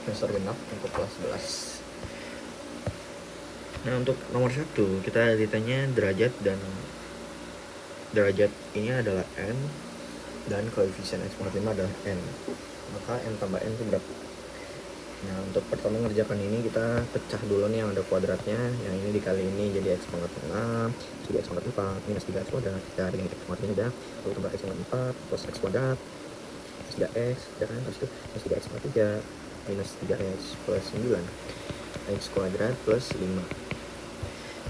semester genap untuk kelas 11. Nah, untuk nomor 1 kita ditanya derajat, dan derajat ini adalah n dan koefisien x pangkat 5 adalah n. Maka n tambah n itu berapa? Nah, untuk pertama mengerjakan ini kita pecah dulu nih yang ada kuadratnya. Yang ini dikali ini jadi x pangkat 6 jadi x pangkat 4 minus 3x kuadrat. Kita dengan x pangkat ini udah lalu tambah x pangkat 4 plus x kuadrat plus 3x, ya kan, terus itu plus 3x pangkat 3 minus 3x plus 9 x kuadrat plus 5.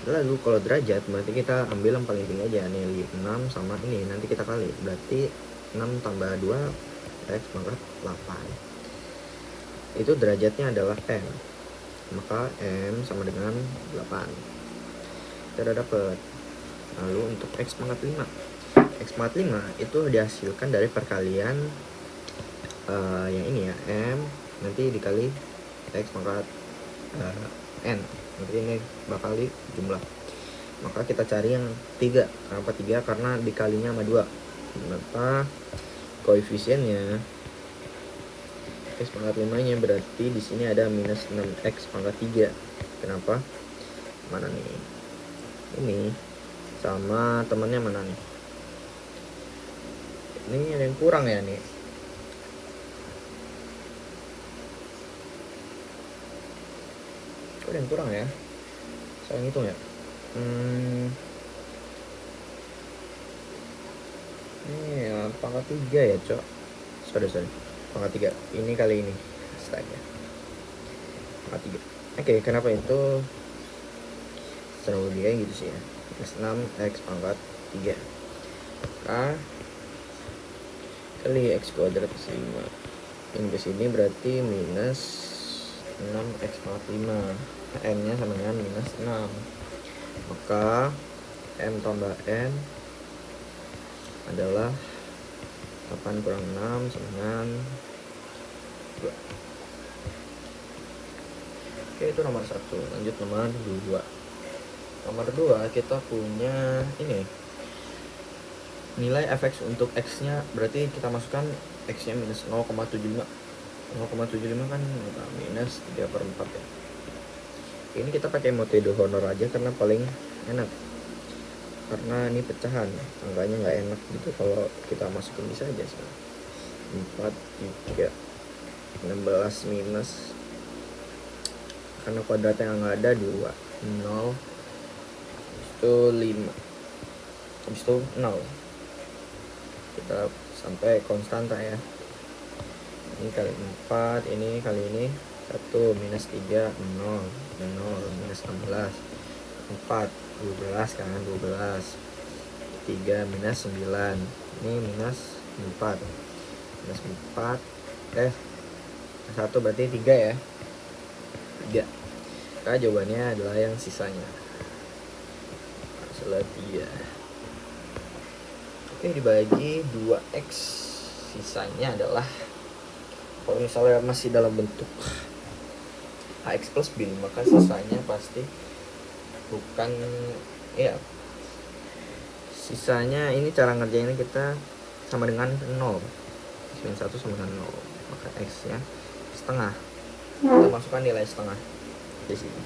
Lalu kalau derajat berarti kita ambil yang paling tinggi aja nih, 6 sama ini nanti kita kali, berarti 6 tambah 2 x pangkat 8. Itu derajatnya adalah m, maka m sama dengan 8. Kita udah dapet. Lalu untuk x pangkat 5, x pangkat 5 itu dihasilkan dari perkalian yang ini ya, m nanti dikali x pangkat n, nanti ini bakal di jumlah. Maka kita cari yang 3. Kenapa 3? Karena dikalinya sama 2. Maka koefisiennya x pangkat 5 nya berarti di sini ada minus 6x pangkat 3. Kenapa? Mana nih? Ini sama temannya mana nih? Ini ada yang kurang ya nih. Kok ada yang kurang ya? Saya ngitung ya. Ini ya, pangkat 3 ya, Cok. Sorry. Pangkat 3. Ini kali ini. Astaga. Pangkat 3. Oke, kenapa itu? Selalu dia gitu sih ya. Plus 6x pangkat 3. Maka kali x kuadrat plus 5. Ini ke sini berarti minus 6x pangkat 5. n nya sama dengan minus 6. Maka m tambah n adalah 8 kurang 6 sama dengan 2. Oke, itu nomor 1. Lanjut nomor 2. Nomor 2 kita punya ini, nilai fx untuk x nya, berarti kita masukkan x nya minus 0,75. 0,75 kan minus 3/4 ya. Ini kita pakai metode honor aja karena paling enak, karena ini pecahan, angkanya nggak enak gitu kalau kita masukin, bisa aja sih. 4, 3, 16 minus, karena kuadratnya nggak ada, 2, 0, itu 5, habis itu 0. Kita sampai konstanta ya. Ini kali 4, ini kali ini 1, minus 3, 0, minus 16, 4, 12 kan, 12, 3 minus 9, ini minus 4, minus 4, 1 berarti 3 ya, 3. Maka jawabannya adalah yang sisanya, masalah 3. Oke, dibagi 2x, sisanya adalah, kalau misalnya masih dalam bentuk ax plus b, maka sisanya pasti bukan ya, sisanya ini cara ngerjainnya kita sama dengan 0, min 1 sama dengan 0, maka x nya setengah, kita masukkan nilai setengah di sini.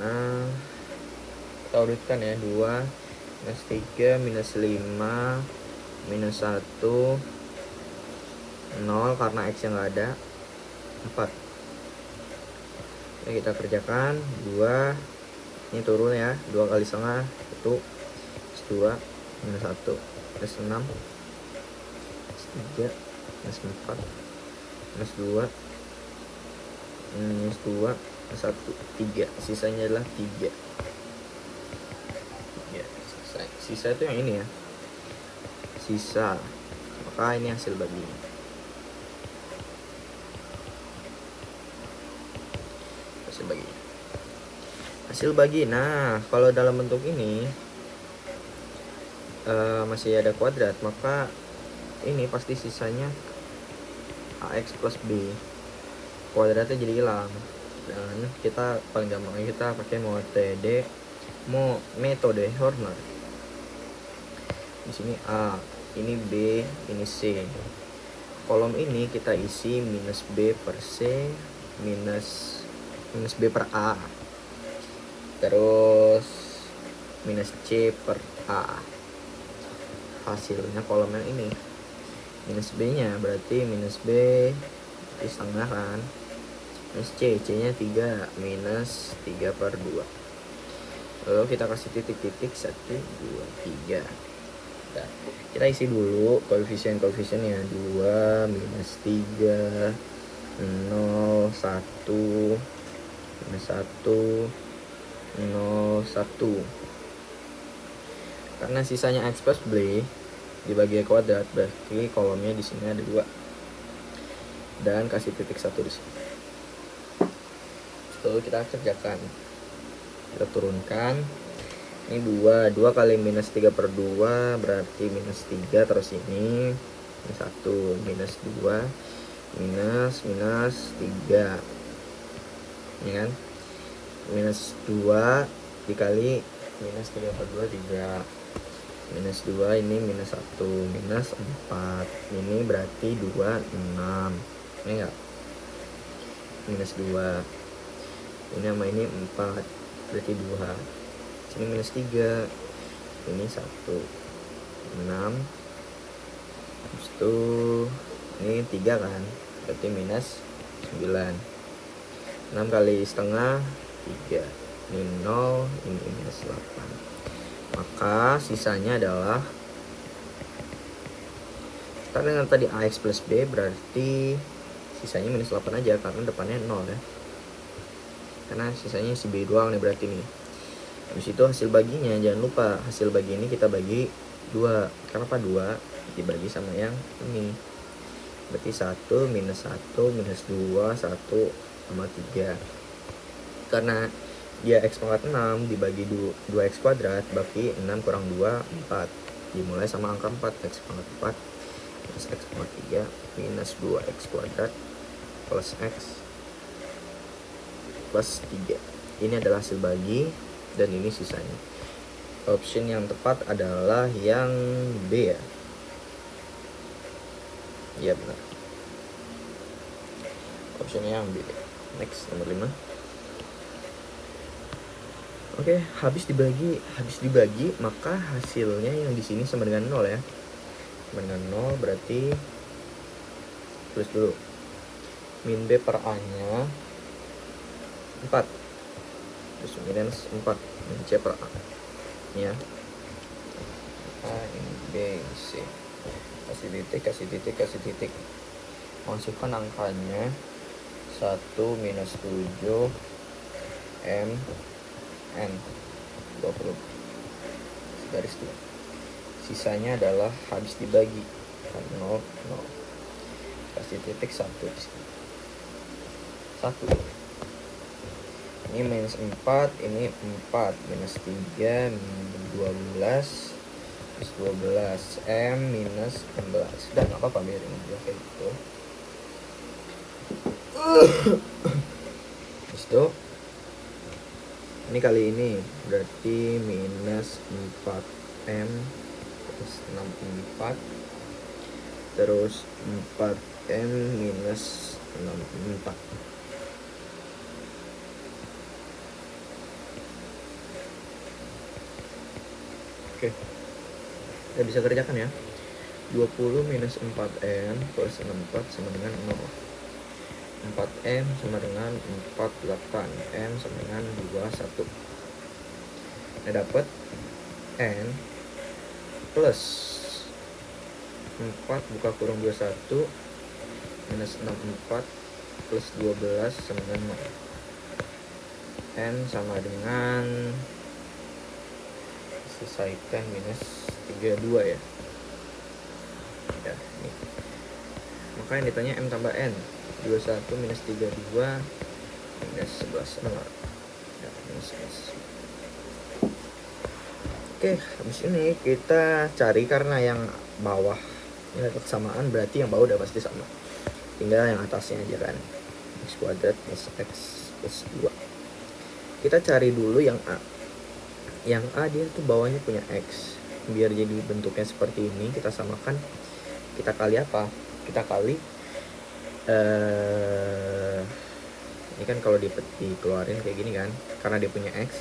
Nah, kita urutkan ya, 2 minus 3 minus 5 minus 1 0, karena x yang nggak ada, 4. Oke, kita kerjakan. 2 ini turun ya, 2 kali setengah, 1 plus 2 minus 1 plus 6 plus 3 minus 4 minus 2 minus 2 plus 1, 3. Sisanya adalah 3 ya, sisa itu yang ini ya, sisa. Maka ini hasil bagi. Hasil bagi. Nah, kalau dalam bentuk ini masih ada kuadrat, maka ini pasti sisanya ax plus b, kuadratnya jadi hilang. Dan kita paling gampangnya kita pakai metode Horner. Di sini a, ini b, ini c. kolom ini kita isi minus B per C minus B per A, terus minus C per A. Hasilnya kolom yang ini minus B nya berarti minus B di setengah kan, minus C nya 3 minus 3 per 2. Lalu kita kasih titik-titik 1, 2, 3. Nah, kita isi dulu koefisien-koefisiennya 2, minus 3, 0, 1, minus 1, 0, 1. Karena sisanya X plus B dibagi kuadrat, berarti kolomnya di sini ada 2. Dan kasih titik 1 di sini. Lalu kita kerjakan. Kita turunkan. Ini 2 kali minus 3 per 2 berarti minus 3, terus ini minus 1 minus 2 minus 3, ini kan minus 2 dikali minus 3 per 2 3, minus 2 ini minus 1 minus 4, ini berarti 2 6, ini enggak, minus 2 ini sama ini 4 berarti 2, ini minus 3, ini 1, 6, terus itu ini 3 kan, berarti minus 9, 6 kali setengah 3, ini 0, ini minus 8. Maka sisanya adalah, kita dengan tadi AX plus B berarti sisanya minus 8 aja karena depannya 0 ya, karena sisanya si B doang nih berarti nih. Habis itu hasil baginya, jangan lupa hasil bagi ini kita bagi 2. Kenapa 2? Dibagi sama yang ini. Berarti 1 minus 1 minus 2, 1 sama 3. Karena dia X pangkat 6 dibagi 2X kuadrat, berarti 6 kurang 2, 4. Dimulai sama angka 4, X pangkat 4 minus X pangkat 3 minus 2X kuadrat plus X plus 3. Ini adalah hasil bagi dan ini sisanya. Option yang tepat adalah yang B ya. Iya benar. Optionnya yang B. Next, nomor 5. Oke, habis dibagi maka hasilnya yang di sini sama dengan 0 ya. Sama dengan 0 berarti tulis dulu. Min B per A-nya 4. Terus minus 4 min C per A ya. A, ini B, C. Kasih titik. Masukkan angkanya 1 minus 7 M N 20 garis 2. Sisanya adalah habis dibagi 0, 0. Kasih titik 1 di sini. 1. Ini minus 4, ini 4 minus 3 12 plus 12 M minus 16. Sudah nggak apa-apa biarin aja kayak gitu. Terus itu ini kali ini berarti minus 4M plus 64 terus 4M minus 64. Oke, kita bisa kerjakan ya. 20 minus 4N plus 64 sama dengan 0. 4M sama dengan 48, N sama dengan 21. Nah, dapat N plus 4 buka kurung 21 minus 64 plus 12 sama dengan 0. N sama dengan, selesaikan, minus 32 ya. Ya, ini. Maka yang ditanya M tambah N. 21 minus 32 minus 11. Ya, minus 11. Oke, habis ini kita cari, karena yang bawah nilai kesamaan berarti yang bawah udah pasti sama. Tinggal yang atasnya aja kan. X kuadrat plus X plus 2. Kita cari dulu yang A. Yang A dia tuh bawahnya punya X. Biar jadi bentuknya seperti ini, kita samakan. Kita kali apa? kita kali ini kan kalau dikeluarin kayak gini kan, karena dia punya x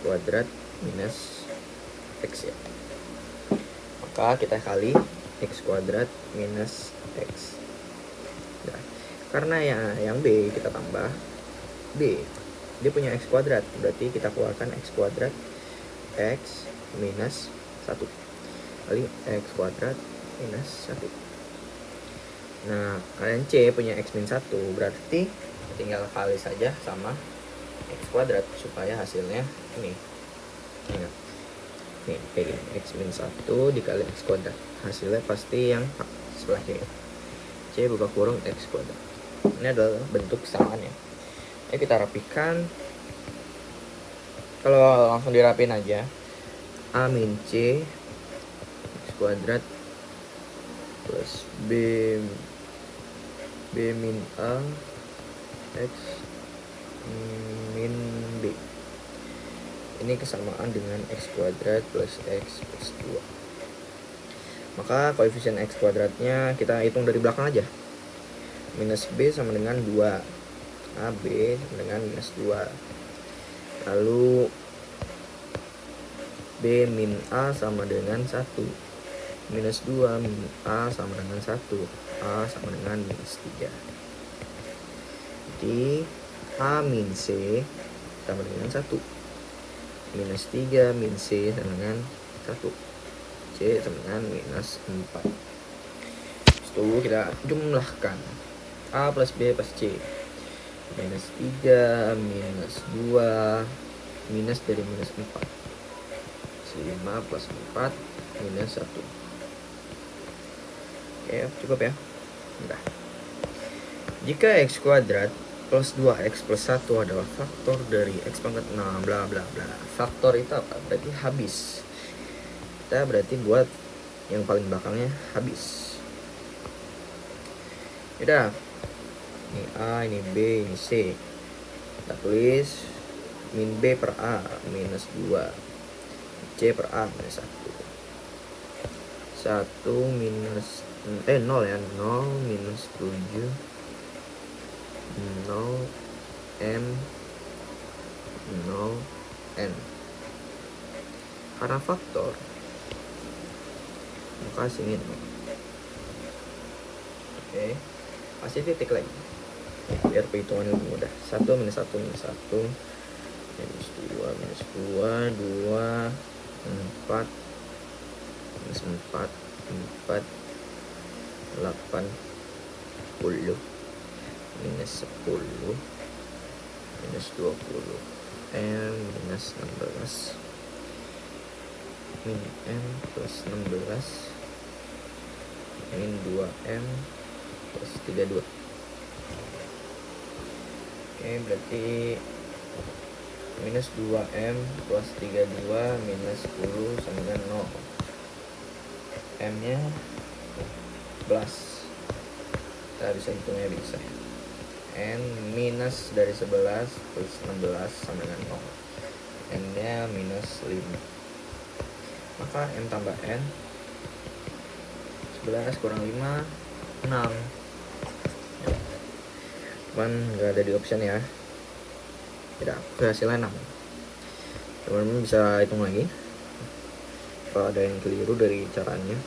kuadrat minus x ya, maka kita kali x kuadrat minus x. Nah, karena yang b kita tambah b, dia punya x kuadrat, berarti kita keluarkan x kuadrat x minus 1 kali x kuadrat minus 1. Nah, kalian C punya x min 1, berarti tinggal kali saja sama x kuadrat supaya hasilnya ini. Ingat. Nih, kayak gini, x min 1 dikali x kuadrat. Hasilnya pasti yang sebelah kiri. C buka kurung x kuadrat. Ini adalah bentuk kesamaannya. Ayo kita rapikan. Kalau langsung dirapin aja, A min C x kuadrat plus B min A x min B. Ini kesamaan dengan x kuadrat plus x plus 2. Maka koefisien x kuadratnya kita hitung dari belakang aja. Minus B sama dengan 2. AB sama dengan minus 2. Lalu B min A sama dengan 1. Minus 2 min A sama dengan 1. A sama dengan minus 3. Jadi A min C sama dengan 1. Minus 3 min C sama dengan 1. C sama dengan minus 4. Setelah kita jumlahkan A plus B plus C. Minus 3 minus 2 minus dari minus 4. 5 plus 4 minus 1. Oke, cukup ya. Udah. Jika x kuadrat plus 2x plus 1 adalah faktor dari x pangkat 6 bla bla bla. Faktor itu apa? Berarti habis. Kita berarti buat yang paling belakangnya habis. Udah. Ini A, ini B, ini C. Kita tulis min B per A minus 2. C per A minus 1. 1 minus 0 ya, 0 minus 7 0 M 0 N. Karena faktor maka sini 0. Oke, kasih titik lagi biar perhitungan lebih mudah. 1 minus 1 minus 1 minus 2 minus 2 2 4 minus 4 4 8 10 minus 10 minus 20 M minus 16 min M plus 16 min 2M plus 32. Oke, berarti minus 2M plus 32 minus 10 sama dengan 0. M nya 11. Kita bisa hitungnya bisa. N minus dari 11 plus 16 sama dengan 0. N nya minus 5. Maka M tambah N 11 kurang 5 6. Cuman gak ada di option ya. Tidak, hasilnya 6. Teman-teman bisa hitung lagi kalau ada yang keliru dari caranya.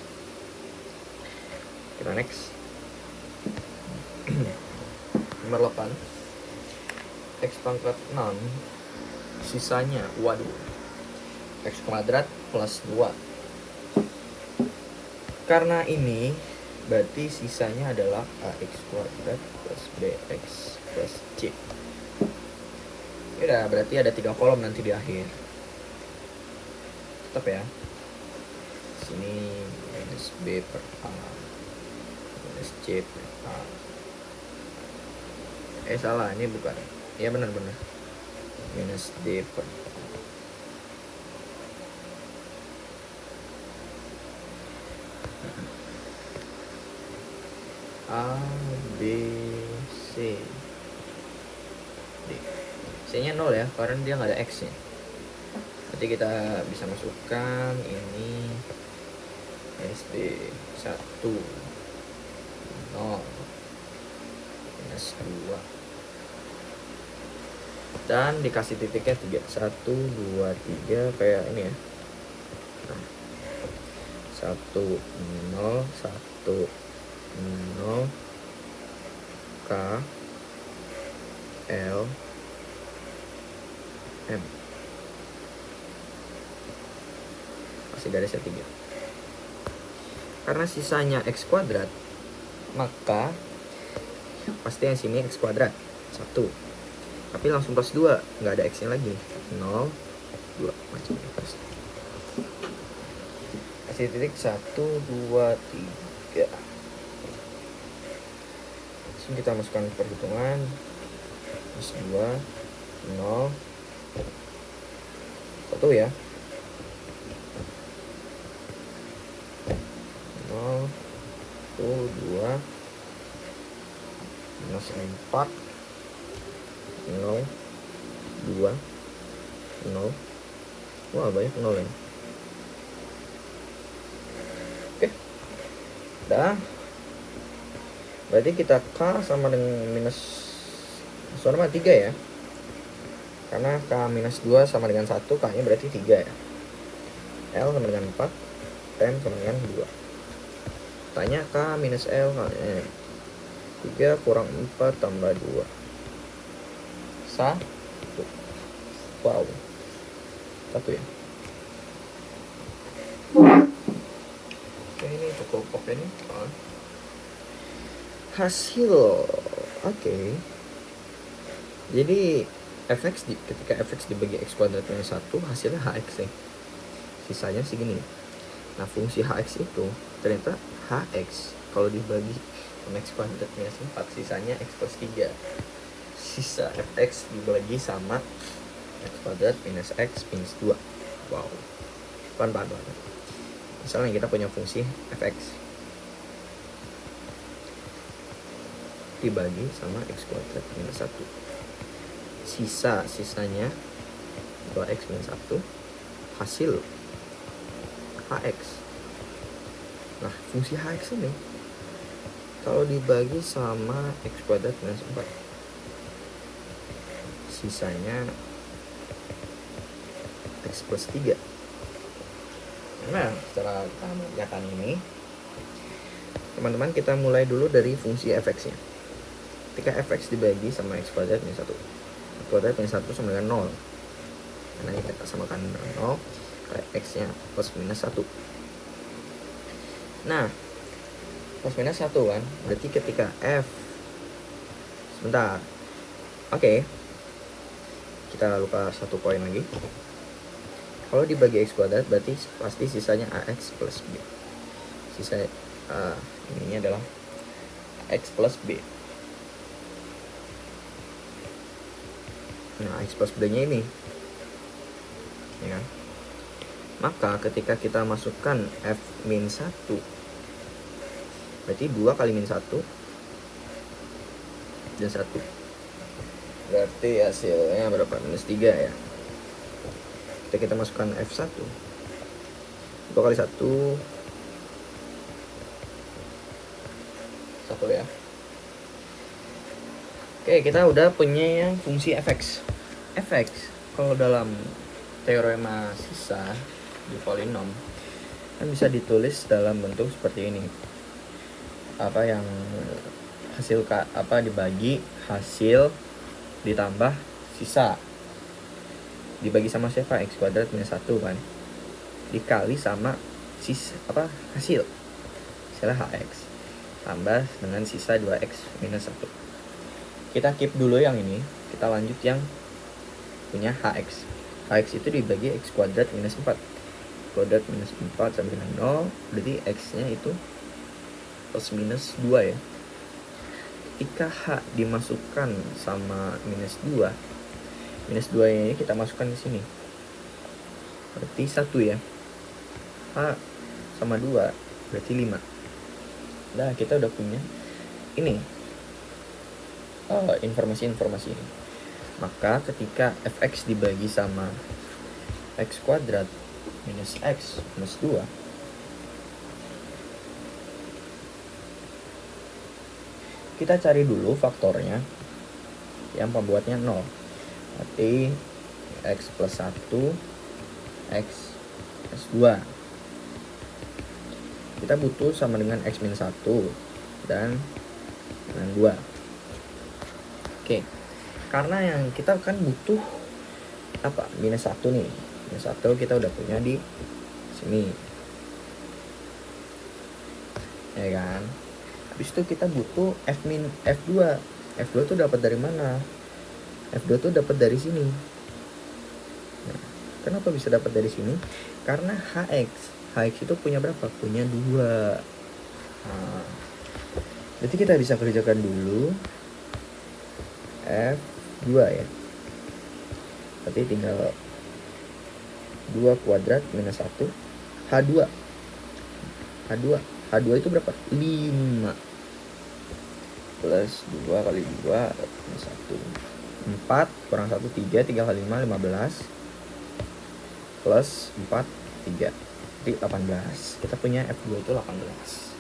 Kita next. Nomor 8, x pangkat 6 sisanya, waduh, x kuadrat plus 2. Karena ini berarti sisanya adalah ax kuadrat plus bx plus c. Ya, berarti ada 3 kolom nanti di akhir. Tetap ya. Sini minus b per a minus c per a. Salah, ini bukan. Ya benar-benar. Minus d per A B C D. C-nya 0 ya, karena dia nggak ada X-nya. Nanti kita bisa masukkan ini SD 1 0 minus 2 dan dikasih titiknya 3 1 2 3 kayak ini ya. Nah, 1 0 1 0 K L M, kasih garisnya 3. Karena sisanya x kuadrat, maka pasti yang sini x kuadrat 1, tapi langsung plus 2, nggak ada x nya lagi. 0 2 macam plus. Kasih titik 1 2 3. Langsung kita masukkan perhitungan plus 2 0 1 ya. 0 2 minus 4 0 2 0. Wah, banyak 0 ya. Oke, dah. Berarti kita K sama dengan minus 3 ya, karena K minus 2 sama dengan 1, K nya berarti 3 ya. L sama dengan 4, M sama dengan 2. Tanya K minus L, 3 kurang 4 tambah 2 1. Wow, 1 ya. Oke, ini cukup oke nih. Hasil oke. Jadi ketika fx dibagi x kuadrat minus 1, hasilnya hx ya. Sisanya segini. Nah, fungsi hx itu ternyata hx kalau dibagi sama x kuadrat minus 4, sisanya x plus 3. Sisa fx dibagi sama x kuadrat minus x minus 2. Wow. Pan. Misalnya kita punya fungsi fx dibagi sama x kuadrat minus 1. Sisanya 2x minus 1, hasil hx. Nah, fungsi hx ini kalau dibagi sama x kuadrat minus 4, sisanya x plus 3. Nah, setelah kita mengerjakan ini, teman-teman, kita mulai dulu dari fungsi fx nya. Ketika fx dibagi sama x kuadrat minus 1, x kuadrat minus 1 sama dengan 0, karena kita samakan dengan 0, x nya plus minus 1. Nah, plus minus 1 kan, berarti ketika f sebentar, oke, kita lalu ke 1 poin lagi. Kalau dibagi x kuadrat berarti pasti sisanya ax plus b. Sisa ini adalah x plus b. Nah, x plus b nya ini, ya kan? Maka ketika kita masukkan f min 1, berarti 2 kali min 1 dan 1, berarti hasilnya berapa? Minus 3 ya. Ketika kita masukkan f1, 2 kali 1 1 ya. Oke, kita udah punya yang fungsi fx. Fx kalau dalam teorema sisa di polinom kan bisa ditulis dalam bentuk seperti ini. Apa yang hasil dibagi hasil ditambah sisa dibagi sama siapa? X kuadrat minus 1 kan, dikali sama hasil hx tambah dengan sisa 2x minus 1. Kita keep dulu yang ini, kita lanjut yang punya hx. Hx itu dibagi x kuadrat minus 4. Kuadrat minus 4 sama dengan 0, berarti x nya itu plus minus 2 ya. Ketika h dimasukkan sama minus 2, minus 2 ini kita masukkan di sini, berarti 1 ya. H sama 2 berarti 5. Nah, kita udah punya ini informasi-informasi ini. Maka ketika fx dibagi sama x kuadrat minus x minus 2, kita cari dulu faktornya yang pembuatnya 0. Berarti X plus 1, X plus 2. Kita butuh sama dengan X min 1 dan dengan 2. Oke, karena yang kita kan butuh apa? Minus 1 nih. Minus 1 kita udah punya di sini, ya kan? Habis itu kita butuh F2. F2 tuh dapat dari mana? F2 tuh dapat dari sini. Nah, kenapa bisa dapat dari sini? Karena Hx itu punya berapa? Punya 2. Nah, berarti kita bisa kerjakan dulu F2 ya. Berarti tinggal 2 kuadrat minus 1 H2. H2 itu berapa? 5 plus 2 kali 2 minus 1. 4 kurang 1 3 kali 5 15 plus 4 3. Jadi 18. Kita punya F2 itu 18.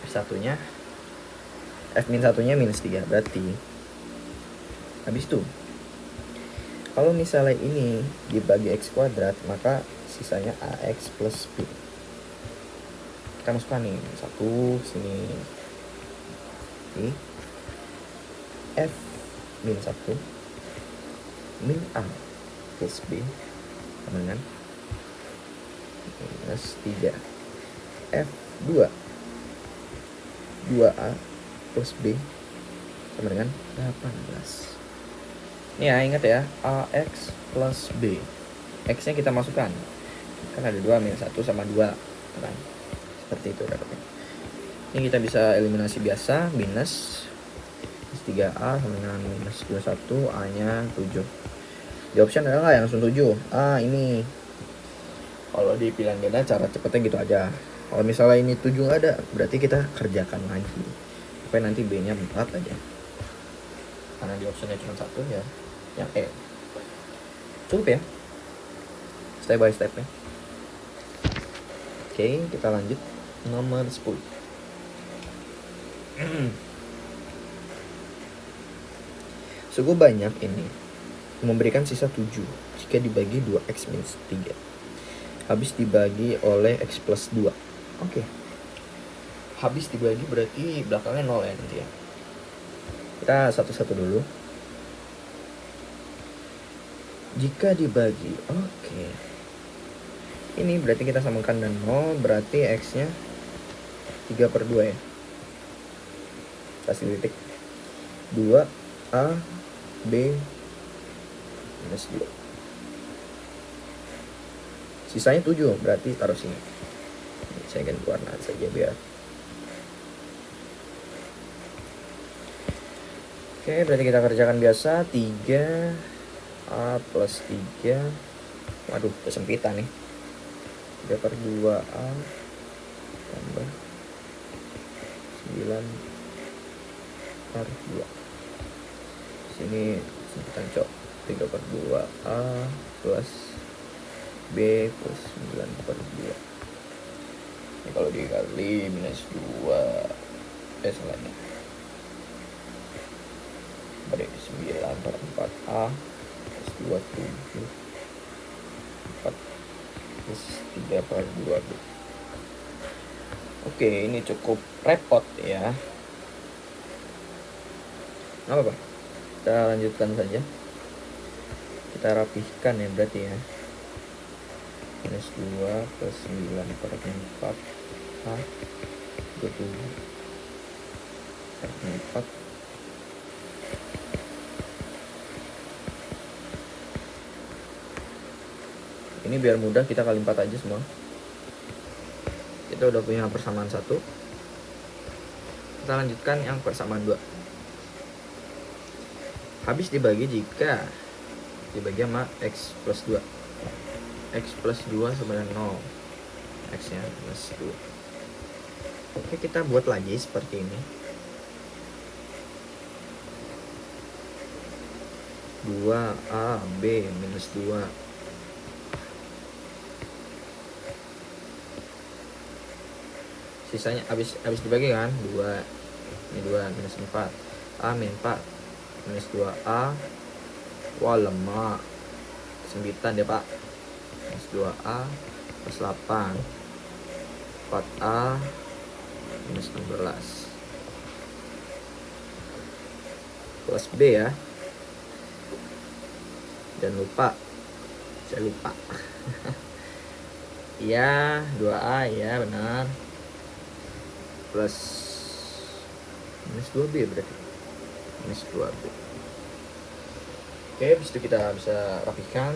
F1-nya F-1-nya minus 3. Berarti habis itu kalau misalnya ini dibagi X kuadrat, maka sisanya AX plus B. Kita masukkan nih 1 sini. Oke. F min 1 min A plus B sama dengan minus 3. F2 2A plus B sama dengan 18. Ini ya, ingat ya, AX plus B. X nya kita masukkan, kan ada 2 minus 1 sama 2 kan? Seperti itu dapatnya. Ini kita bisa eliminasi biasa, minus 3A sama dengan minus 21, A nya 7. Di option ada nggak yang langsung 7? Ini kalau di pilihan ganda cara cepetnya gitu aja. Kalau misalnya ini 7 nggak ada, berarti kita kerjakan lagi sampai nanti B nya 4 aja, karena di optionnya cuma 1 ya, yang E. Cukup ya, step by step ya. Oke, kita lanjut nomor 10. Suku banyak ini memberikan sisa 7 jika dibagi 2x minus 3 habis dibagi oleh x plus 2. Oke. Habis dibagi berarti belakangnya 0 ya nanti ya. Kita satu-satu dulu. Jika dibagi, oke. Ini berarti kita samakan dan 0, berarti x-nya 3/2 ya. Kasih titik. 2A B minus 2. Sisanya 7, berarti taruh sini. Saya ganti warna saja biar. Oke, berarti kita kerjakan biasa. 3A plus 3. Waduh, kesempitan nih. 3/2A tambah 9/2. Sini sempitan cok. 3/2A plus B plus 9/2. Ini kalau dikali minus 2, salahnya. Berarti 9/4A plus 27 4 plus 3/2B. Oke, ini cukup repot ya. Nggak apa-apa, kita lanjutkan saja. Kita rapihkan ya berarti ya. Minus 2 plus 9/4 A 27/4. Ini biar mudah kita kali 4 aja semua. Kita udah punya persamaan 1. Kita lanjutkan yang persamaan 2. Habis dibagi jika dibagi sama X plus 2. X plus 2 sama dengan 0. X nya plus 2. Oke, kita buat lagi seperti ini. 2A B minus 2. Sisanya habis dibagi kan 2 Ini 2 minus 4. A min 4 minus 2A. Wah lemak. 9 ya pak. Minus 2A plus 8. 4A minus 16 plus B ya. Dan lupa, saya lupa. Iya 2A ya benar, plus minus 2B berarti, minus 2B. Oke, habis itu kita bisa rapikan.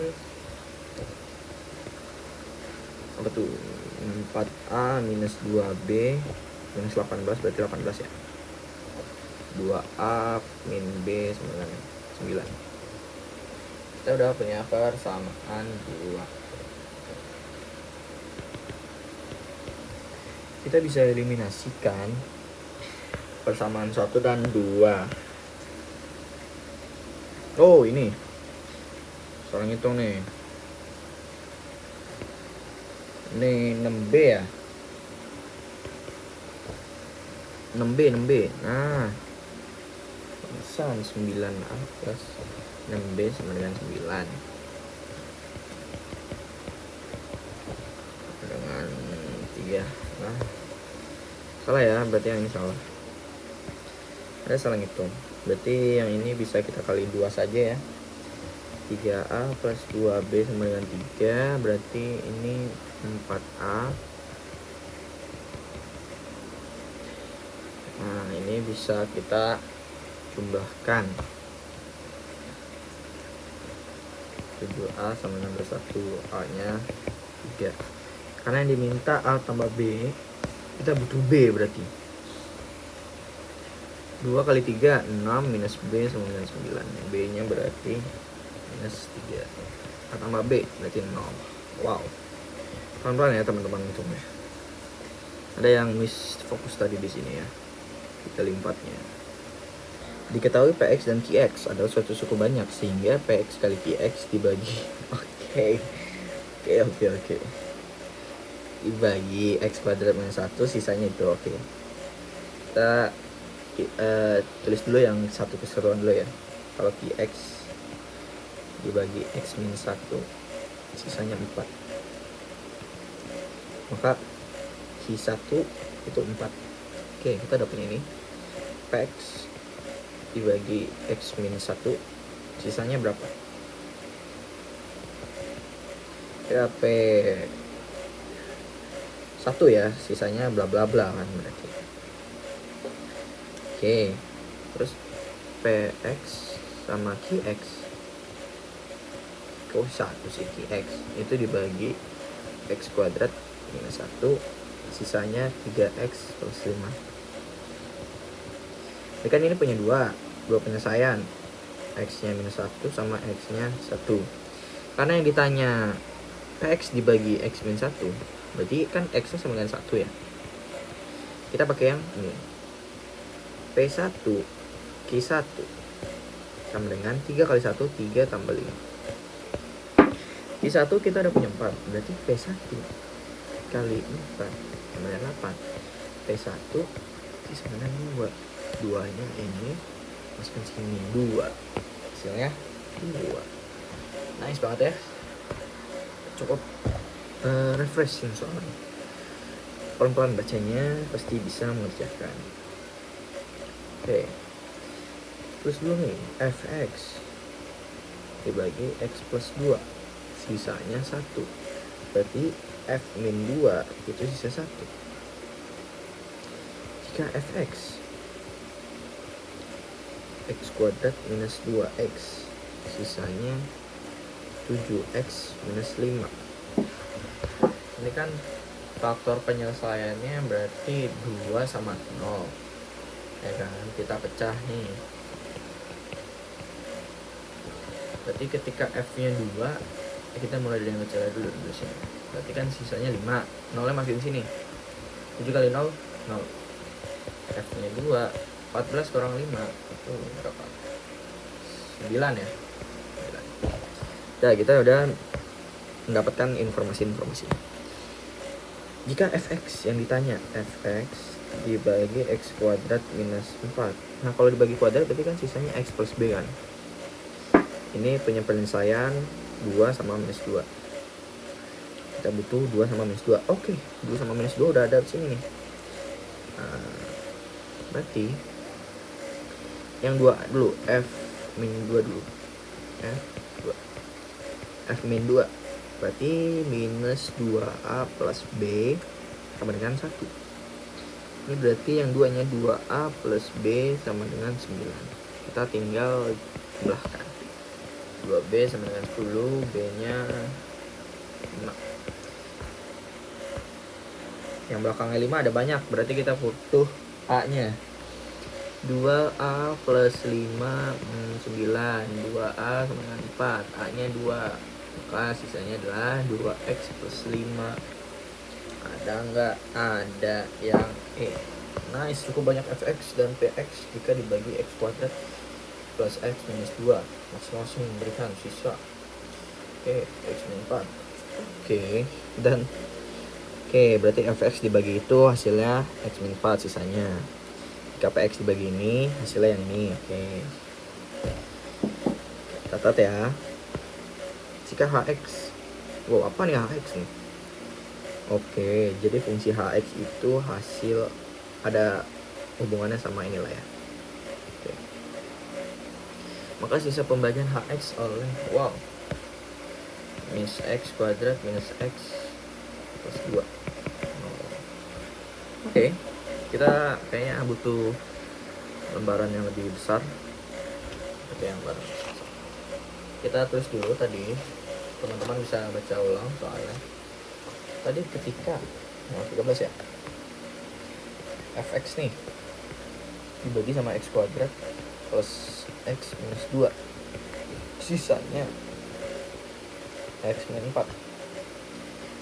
Apa tuh? 4A minus 2B minus 18 berarti 18 ya. 2A min B sama 9. Kita udah punya persamaan 2. Kita bisa eliminasikan persamaan 1 dan 2. Oh ini sekarang hitung nih. Ini 6B ya, 6B. Nah pesan 9A plus 6B sama dengan 9 dengan 3. Nah salah ya, berarti yang ini salah, ada salah ngitung. Berarti yang ini bisa kita kali 2 saja ya. 3A plus 2B sama dengan 3, berarti ini 4A. Nah ini bisa kita jumlahkan. 7A sama dengan 21, A nya 3. Karena yang diminta A tambah B, kita butuh B berarti 2 kali 3 6 minus B sama dengan 9. B nya berarti minus 3. A tambah B berarti 0. Wow, pelan-pelan ya teman-teman hitungnya. Ada yang miss fokus tadi di sini ya, dikali 4-nya. Diketahui PX dan QX adalah suatu suku banyak, sehingga PX kali QX dibagi oke. Dibagi X kuadrat minus 1, sisanya itu oke. Kita tulis dulu yang satu keseruan dulu ya. Kalau QX dibagi X minus 1, sisanya 4. Maka Q1 itu 4. Oke, kita dapat ini. PX dibagi X minus 1, sisanya berapa? Ya P1 ya, sisanya bla bla bla kan berarti. Oke, terus PX sama QX, kok 1 sih QX, itu dibagi X kuadrat minus 1, sisanya 3X plus 5. Ini kan ini punya 2 penyelesaian, X nya minus 1 sama X nya 1. Karena yang ditanya PX dibagi X minus 1, berarti kan X nya sama dengan 1 ya. Kita pakai yang ini, P1 Q1 sama dengan 3 kali 1, 3 tambah 5. Q1 kita udah punya 4, berarti P1 kali 4 sama dengan 8. P1 sama dengan 2. 2 nya ini masukkan sini 2, hasilnya 2. Nice banget ya, cukup refreshing soalnya. Pelan-pelan bacanya pasti bisa mengerjakan. Oke, terus dulu nih fx dibagi x plus 2, sisanya 1. Berarti f min 2 itu sisa 1. Jika fx x kuadrat minus 2x, sisanya 7x minus 5. Ini kan faktor penyelesaiannya berarti 2 sama 0 ya kan, kita pecah nih. Berarti ketika f nya 2, kita mulai dari yang kecil dulu di sini. Berarti kan sisanya 5, 0 nya masih di sini. 7 kali 0 0. F nya 2, 14 kurang 5 itu berapa? 9 ya. 9. Nah, kita udah mendapatkan informasi-informasi. Jika fx yang ditanya, fx dibagi X kuadrat minus 4. Nah kalau dibagi kuadrat berarti kan sisanya X plus B kan. Ini punya penyelesaian 2 sama minus 2. Kita butuh 2 sama minus 2. Oke, 2 sama minus 2 udah ada di sini nih. Nah, berarti yang 2 dulu, F min 2 dulu. F2. F min 2. Berarti minus 2A plus B sama dengan 1. Ini berarti yang 2-nya 2A plus B sama dengan 9. Kita tinggal jumlahkan. 2B sama dengan 10, B-nya 6. Yang belakangnya 5 ada banyak, berarti kita butuh A-nya. 2A plus 5, 9. 2A sama dengan 4, A-nya 2. Maka sisanya adalah 2X plus 5. Ada nggak? Ada yang E. Nice, cukup banyak Fx dan Px jika dibagi X kuadrat plus X minus 2. Masing-masing memberikan sisa. Oke, X minus 4. Oke, dan oke, berarti Fx dibagi itu hasilnya X min 4 sisanya. Jika Px dibagi ini, hasilnya yang ini. Oke. Catat ya. Jika Hx. Wow, apa nih Hx nih? Oke, jadi fungsi Hx itu hasil ada hubungannya sama inilah ya. Oke. Maka sisa pembagian Hx oleh minus X kuadrat minus X plus 2. Oke, kita kayaknya butuh lembaran yang lebih besar. Oke, yang lembaran besar. Kita tulis dulu tadi, teman-teman bisa baca ulang soalnya. Tadi ketika 13 ya, Fx nih dibagi sama X kuadrat plus X minus 2, sisanya X minus 4.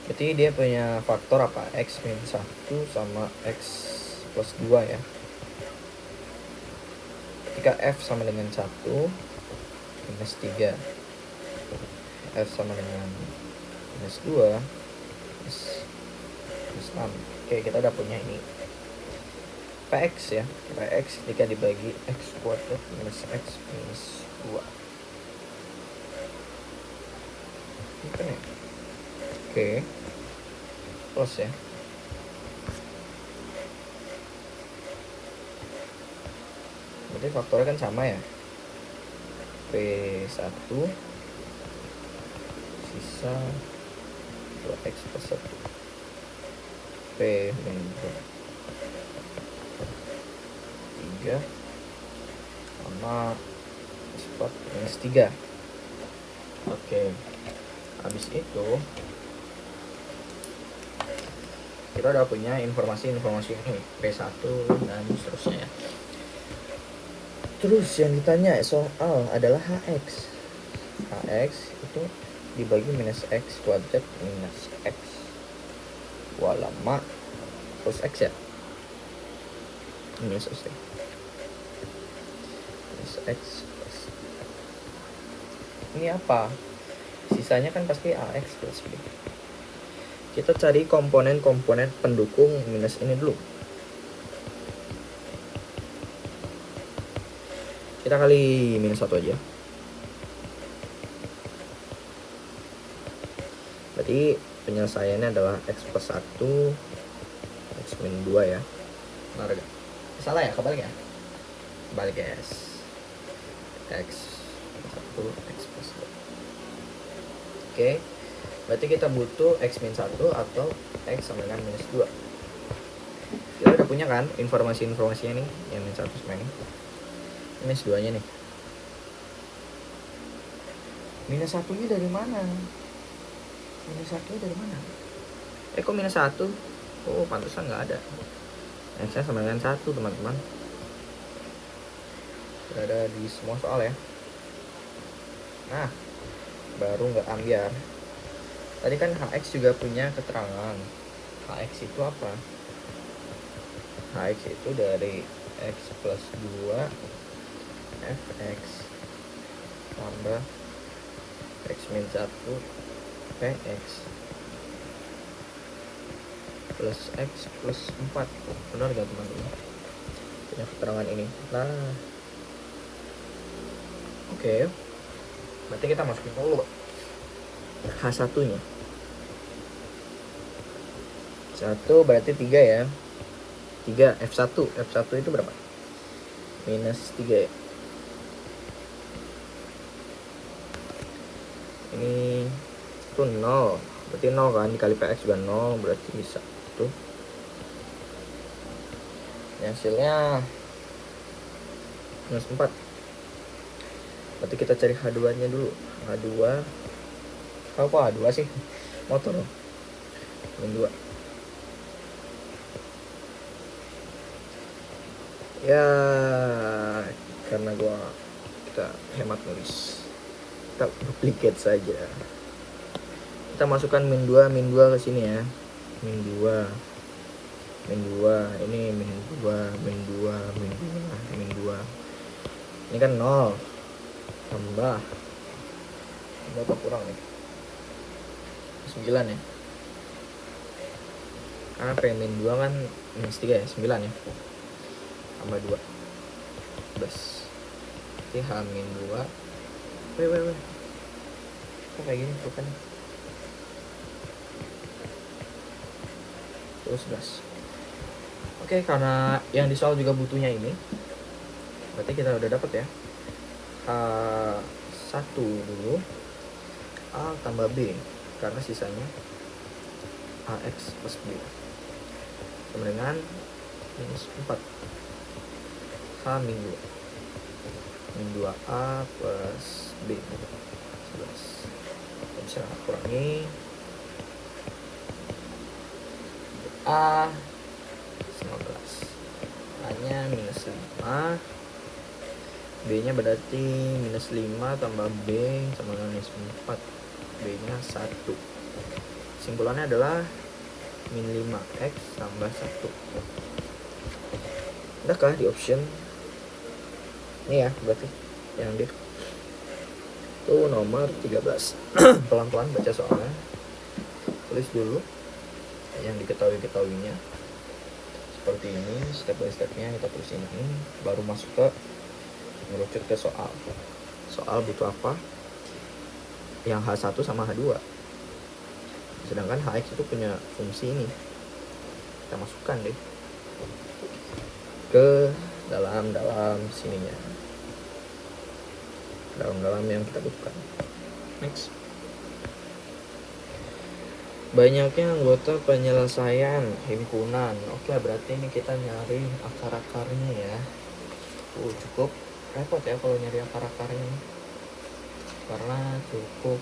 Berarti dia punya faktor apa? X minus 1 sama X plus 2 ya. Ketika F sama dengan 1 minus 3, F sama dengan minus 2 minus 6. Oke, kita udah punya ini Px ya. Px ketika dibagi X kuadrat minus X minus 2 ini kan ya. Oke, plus ya. Berarti faktornya kan sama ya. P1 sisa 2X plus 1. P min 3 sama 4 minus 3. Oke, habis itu kita udah punya informasi ini P1 dan seterusnya ya. Terus yang ditanya soal adalah Hx. Hx itu dibagi minus X kuadrat minus X. Wah lama. Plus X ya. Minus X. Minus X plus. Ini apa? Sisanya kan pasti AX plus B. Kita cari komponen-komponen pendukung minus ini dulu. Kita kali minus 1 aja. Berarti penyelesaiannya adalah X plus 1 X min 2 ya. Benar gak? Salah ya? Kebalik ya? Kebalik guys. X plus 1 X plus 2. Oke, berarti kita butuh X min 1 atau X sama dengan minus 2. Kita udah punya kan informasi-informasinya nih, yang min 1 sama ini. Minus 2 nya nih. Minus 1 nya dari mana? Minus 1 nya dari mana? Kok minus 1? Oh, pantesan nggak ada. X nya sama dengan 1 teman-teman. Ada di semua soal ya. Nah, baru nggak ambiar. Tadi kan Hx juga punya keterangan. Hx itu apa? Hx itu dari X plus 2 Fx tambah X min 1 Px. plus X plus 4. Benar gak teman-teman? Punya keterangan ini. Nah, oke. Berarti kita masukin dulu H1 nya. 1 berarti 3 ya. 3 F1. F1 itu berapa? Minus 3 ya. Ini itu 0. Berarti 0 kan, dikali PX juga 0, berarti bisa tuh. Hasilnya minus 4. Berarti kita cari H2 nya dulu. H2 apa H2 sih? Motor loh. Min 2. Ya, karena kita hemat nulis, kita duplicate saja. Kita masukkan min 2 ke sini ya. Min 2, ini min 2. Ini kan 0 tambah berapa kurang nih? 9 ya. Karena P min 2 kan minus 3 ya, 9 ya. Tambah 2 plus. Berarti H min 2. Weh. Kok kayak gini tuh kan? Terus 11. Oke, karena yang di soal juga butuhnya ini, berarti kita udah dapet ya. H1 dulu, A tambah B, karena sisanya AX plus B sama dengan minus 4. H min 2. Min 2A plus B 11. Kita bisa kurangi A 19. A-nya minus 5. B-nya berarti minus 5 tambah B sama dengan minus 4. B-nya 1. Simpulannya adalah min 5X tambah 1. Udahkah di option? Ini ya, berarti yang D itu nomor 13. Pelan-pelan baca soalnya. Tulis dulu yang diketahui-ketahuinya. Seperti ini, step by stepnya kita tulis ini. Baru masuk ke merucut ke soal. Soal butuh apa? Yang H1 sama H2. Sedangkan HX itu punya fungsi ini. Kita masukkan deh ke dalam sininya, dalam yang kita butuhkan. Next. Banyaknya anggota penyelesaian himpunan. Oke, berarti ini kita nyari akar-akarnya ya. Cukup repot ya kalau nyari akar-akarnya, karena cukup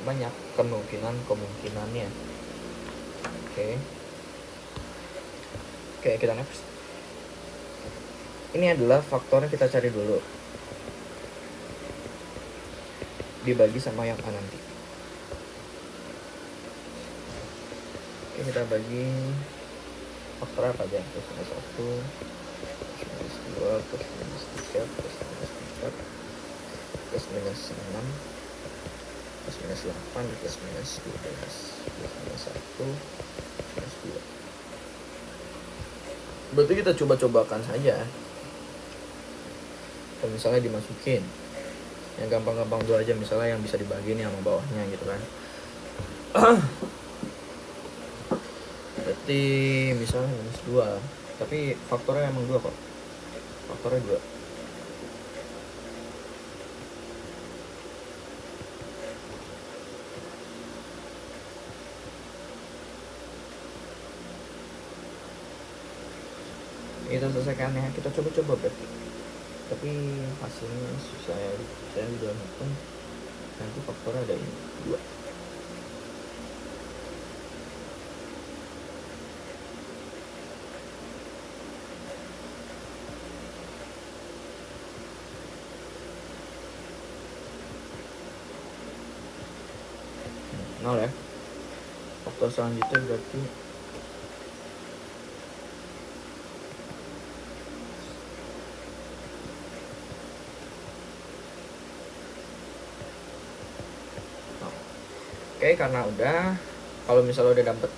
banyak kemungkinannya. Oke, kita next. Ini adalah faktornya, kita cari dulu. Dibagi sama yang A nanti. Oke, kita bagi faktor apa aja? Plus minus 1, plus minus 2, plus minus 3, plus minus 4, plus minus 6, plus minus 8, plus minus 12, plus minus 1, plus 2. Berarti kita coba-cobakan saja. Kalau misalnya dimasukin yang gampang-gampang dulu aja, misalnya yang bisa dibagi nih sama bawahnya gitu kan. Berarti misalnya minus 2, tapi faktornya emang 2 kok. Faktornya 2. Kita selesaikan ya, kita coba-coba berarti. Tapi hasilnya saya udah hitung, nanti faktornya ada ini 2. Nol ya. Faktor selanjutnya berarti Oke, karena udah, kalau misalnya udah dapet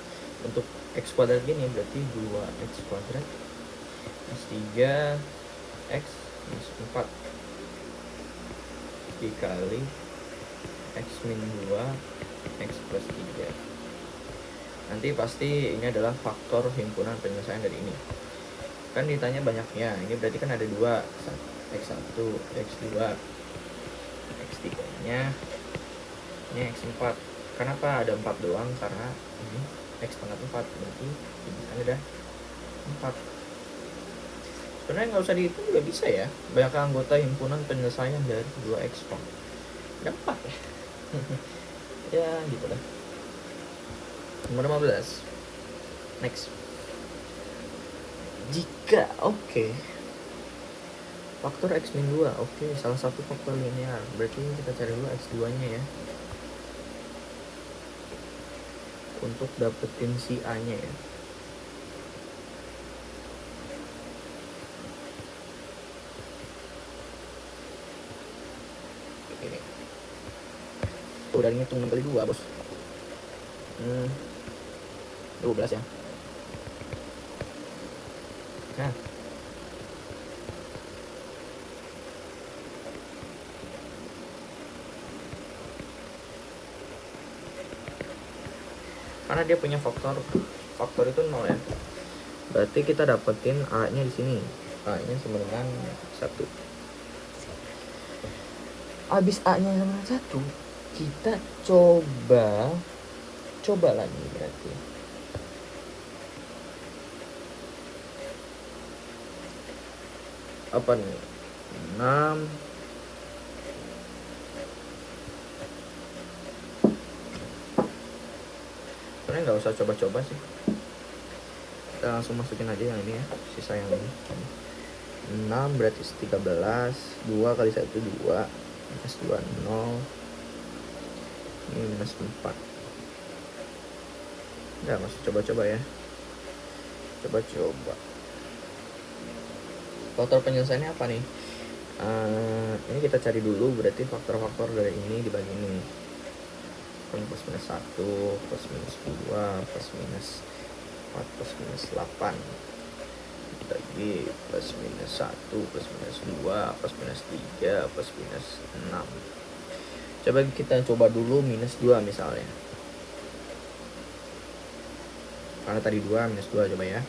bentuk X kuadrat gini berarti 2x kuadrat plus 3x minus 4 dikali x min 2 x plus 3. Nanti pasti ini adalah faktor himpunan penyelesaian dari ini. Kan ditanya banyaknya, ini berarti kan ada 2, x1, x2, x3 nya, ini x4. Kenapa ada 4 doang? Karena ini x pangkat 4, berarti ini ada 4. Sebenarnya nggak usah dihitung juga bisa ya. Banyak anggota himpunan penyelesaian dari 2x pang. Ada 4 ya. Ya gitu lah. Nomor 15. Next. Jika faktor x min 2, salah satu faktor linear. Berarti kita cari dulu x2 nya ya, untuk dapetin si a nya ya. Ini udah ngitung 6 kali 2 bos. 12 ya. Nah, karena dia punya faktor itu 0 ya, berarti kita dapetin a nya di sini. A nya sama dengan 1. Habis a nya sama dengan 1, kita coba lagi berarti. Apa nih? 6 sebenarnya nggak usah coba-coba sih, kita langsung masukin aja yang ini ya, sisa yang ini. 6 berarti 13, 2 kali 1 2, minus 2 0, ini minus 4. Nggak masuk coba-coba ya, coba-coba. Faktor penyelesaiannya apa nih? Ini kita cari dulu, berarti faktor-faktor dari ini dibagi ini. Plus minus 1, plus minus 2, plus minus 4, plus minus 8 dibagi plus minus 1, plus minus 2, plus minus 3, plus minus 6. Coba kita coba dulu minus 2 misalnya, karena tadi 2 minus 2 coba ya.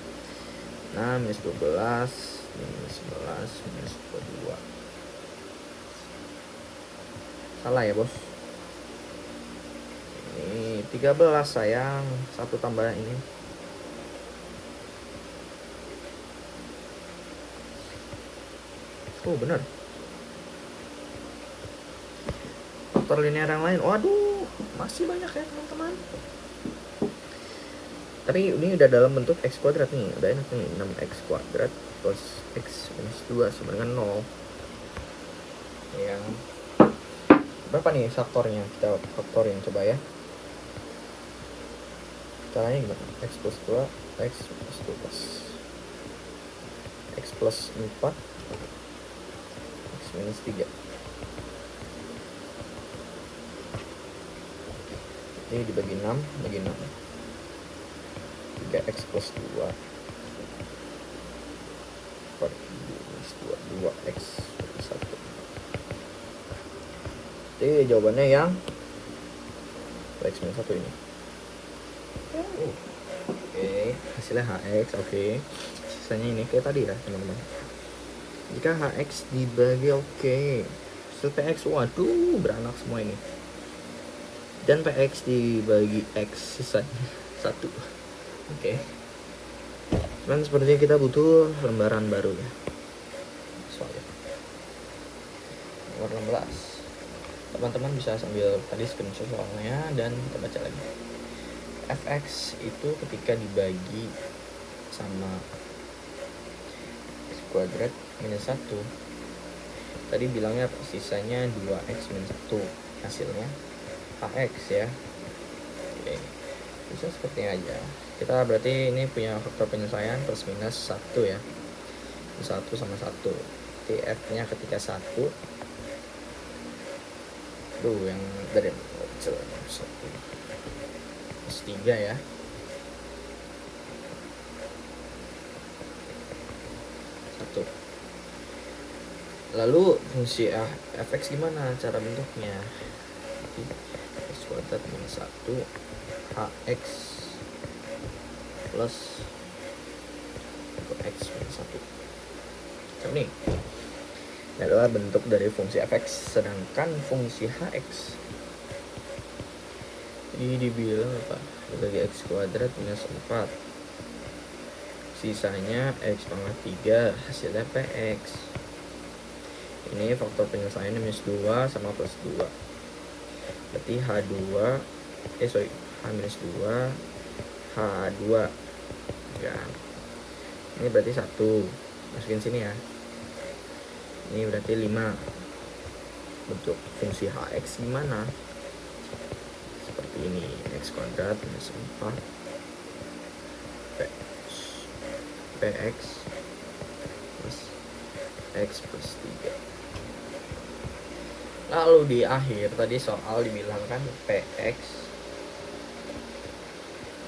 Nah, minus 12, minus 11, minus 22. Salah ya bos, ini 13 sayang, 1 tambah ini. Oh bener, faktor linear yang lain, waduh masih banyak ya teman-teman. Tapi ini udah dalam bentuk x kuadrat nih, udah enak nih. 6x kuadrat plus x minus 2 sama dengan 0. Yang berapa nih faktornya? Kita faktorin coba ya. Caranya gimana? X plus 2, x plus 12, x plus 4, x minus 3. Ini dibagi 6, bagi 6. 3x plus 2 per minus 2, 2x plus 1. Jadi jawabannya yang x minus 1 ini. Hasilnya hx. Sisanya ini kayak tadi ya teman-teman. Jika hx dibagi hasil px, waduh beranak semua ini. Dan px dibagi x sisanya 1. Cuman sepertinya kita butuh lembaran baru ya soalnya. Nomor 16. Teman-teman bisa sambil tadi screenshot soalnya dan kita baca lagi. Fx itu ketika dibagi sama x kuadrat minus 1, tadi bilangnya sisanya 2x minus 1, hasilnya hx ya. Bisa seperti aja. Kita berarti ini punya faktor penyelesaian plus minus 1 ya, 1 sama 1. Jadi f nya ketika 1, yang dari 1 plus 3 ya. 1. Lalu fungsi fx gimana cara bentuknya? Jadi, x kuadrat minus 1 hx plus x minus 1. Macam nih. Ini adalah bentuk dari fungsi fx. Sedangkan fungsi hx ini dibilang apa? Dibagi x kuadrat minus 4. Sisanya x pangkat 3, hasilnya px. Ini faktor penyelesaiannya minus 2 sama plus 2. Berarti H minus 2 H2 ya. Ini berarti 1. Masukin sini ya. Ini berarti 5. Bentuk fungsi hx gimana? Seperti ini, x kuadrat minus 4 px plus x plus 3. Lalu di akhir tadi soal dibilang kan px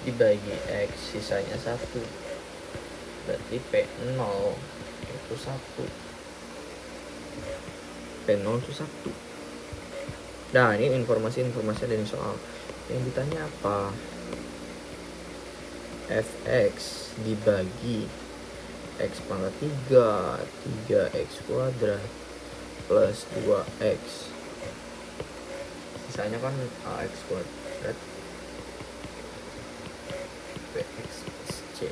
dibagi x sisanya 1. Berarti p0 itu 1. P0 itu 1. Nah, ini informasi dari soal. Yang ditanya apa? Fx dibagi x pangkat 3, 3x kuadrat plus 2x. Sisanya kan ax kuadrat bx plus c.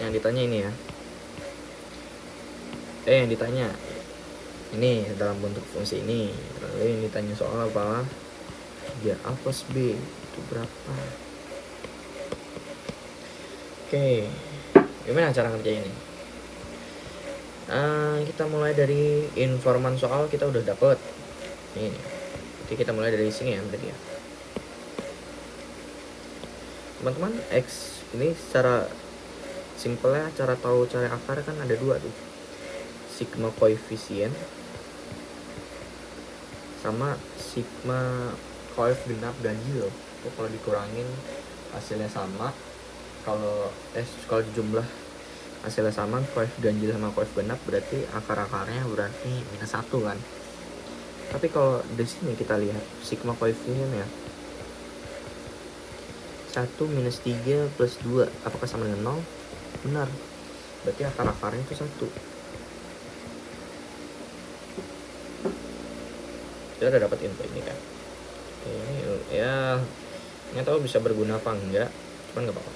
Yang ditanya ini ya. Yang ditanya ini dalam bentuk fungsi ini. Lalu yang ditanya soal apa? 3a plus b itu berapa? Oke, gimana cara ngerjain ini? Kita mulai dari informan soal kita udah dapet. Ini. Jadi kita mulai dari sini ya berarti ya. Teman-teman, x ini secara simpelnya cara tahu cari akar kan ada 2 tuh. Sigma koefisien sama sigma koef genap ganjil. Itu kalau dikurangin hasilnya sama. Kalau dijumlah hasilnya sama, koef ganjil sama koef genap, berarti akar-akarnya berarti minus 1 kan. Tapi kalau di sini kita lihat sigma koefisien ya 1 minus 3 plus 2 apakah sama dengan 0? Benar. Berarti akar-akarnya itu 1. Kita udah dapat info ini kan. Ini ya nggak tahu bisa berguna apa enggak, cuman nggak apa-apa.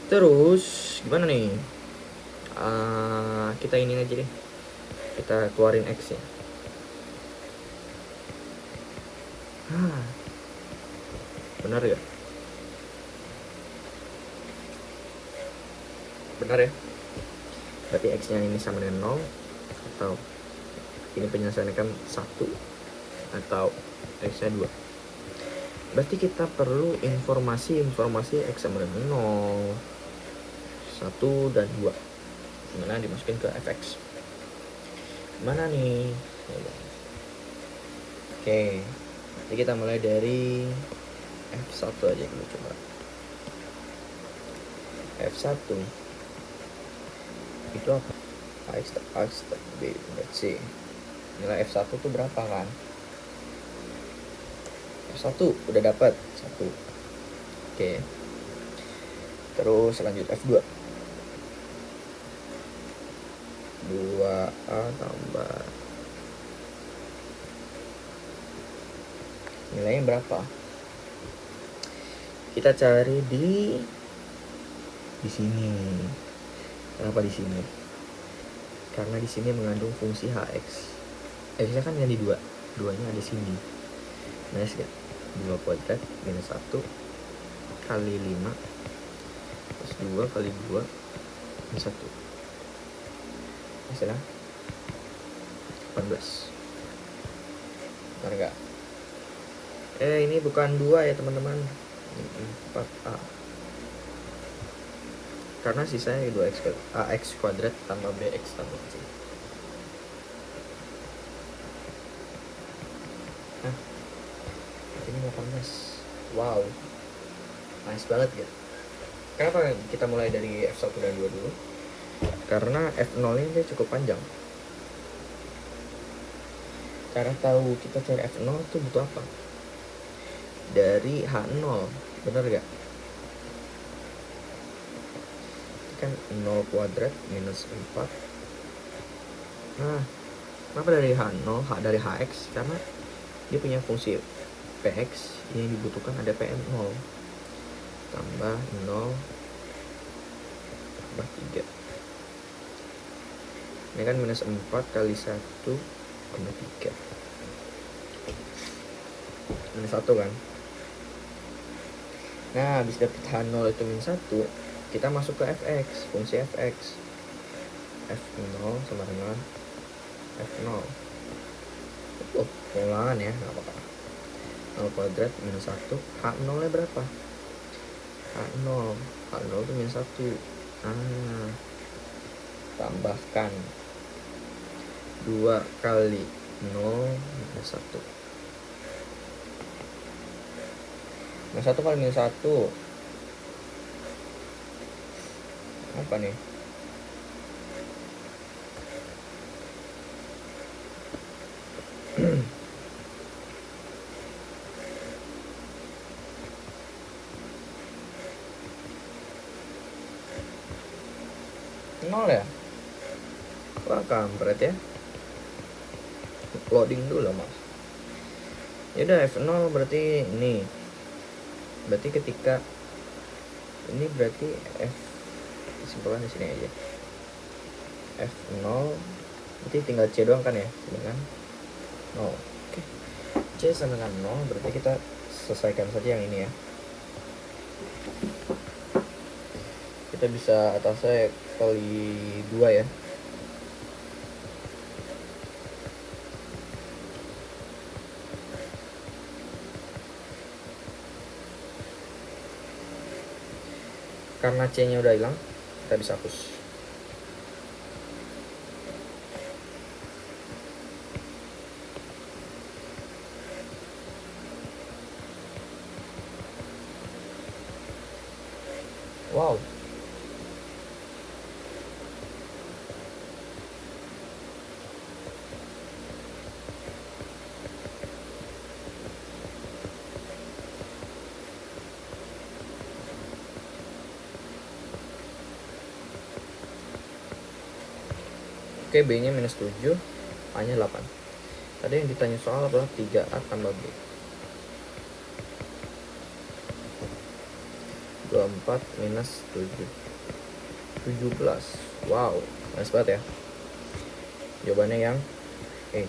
Terus gimana nih? Kita ini aja deh. Kita keluarin x ya. Benar ya? Benar ya? Berarti x-nya ini sama dengan 0 atau ini penyelesaiannya kan 1 atau x-nya 2. Berarti kita perlu informasi x sama dengan 0, 1 dan 2. Gimana dimasukin ke fx? Gimana nih? Oke. Jadi kita mulai dari F1 aja dulu coba. F1 itu apa? Ax B dan C. Nilai F1 tuh berapa kan? F1 udah dapat 1. Oke. Terus lanjut F2. 2A tambah nilainya berapa? Kita cari di sini. Kenapa di sini? Karena di sini mengandung fungsi hx. X-nya kan yang di 2. 2-nya ada sini. Nice kan? 2 kuadrat minus 1 kali 5 plus 2 kali 2 minus 1. Hasilnya 18. Benar gak? Ini bukan 2 ya teman-teman, 4A. Karena sisanya 2x ax kuadrat tambah bx tambah c. Ini 18. Wow, nice banget ya. Kenapa kita mulai dari F1 dan 2 dulu? karena F0 ini cukup panjang. Cara tahu kita cari F0 itu butuh apa? Dari H0, bener gak? Kan 0 kuadrat minus 4. Nah, kenapa dari H0? Dari Hx, karena dia punya fungsi Px yang dibutuhkan ada Pm0 tambah 0 tambah 3. Ini kan minus 4 kali 1 tambah 3. Minus 1 kan. Nah, habis dapet H0 itu minus 1, kita masuk ke Fx, fungsi Fx. F0 sama dengan F0. Pengulangan ya, nggak apa-apa. 0 kuadrat minus 1. H0 nya berapa? H0 itu minus 1. Tambahkan 2 kali 0 minus 1. Minus 1 kali minus 1 apa nih? Nol ya? Wah, kampret ya. Loading dulu mas. Yaudah, F0 berarti ini. Berarti ketika ini berarti F, simpelkan di sini aja. F0 berarti tinggal C doang kan ya, dengan 0. Oke. C sama dengan 0, berarti kita selesaikan saja yang ini ya. Kita bisa atasnya kali 2 ya. Karena C-nya udah hilang, kita bisa hapus. Wow. Oke, B-nya minus 7, A-nya 8. Tadi yang ditanya soal adalah 3A tambah B. 24 minus 7. 17. Wow, nice banget ya. Jawabannya yang E.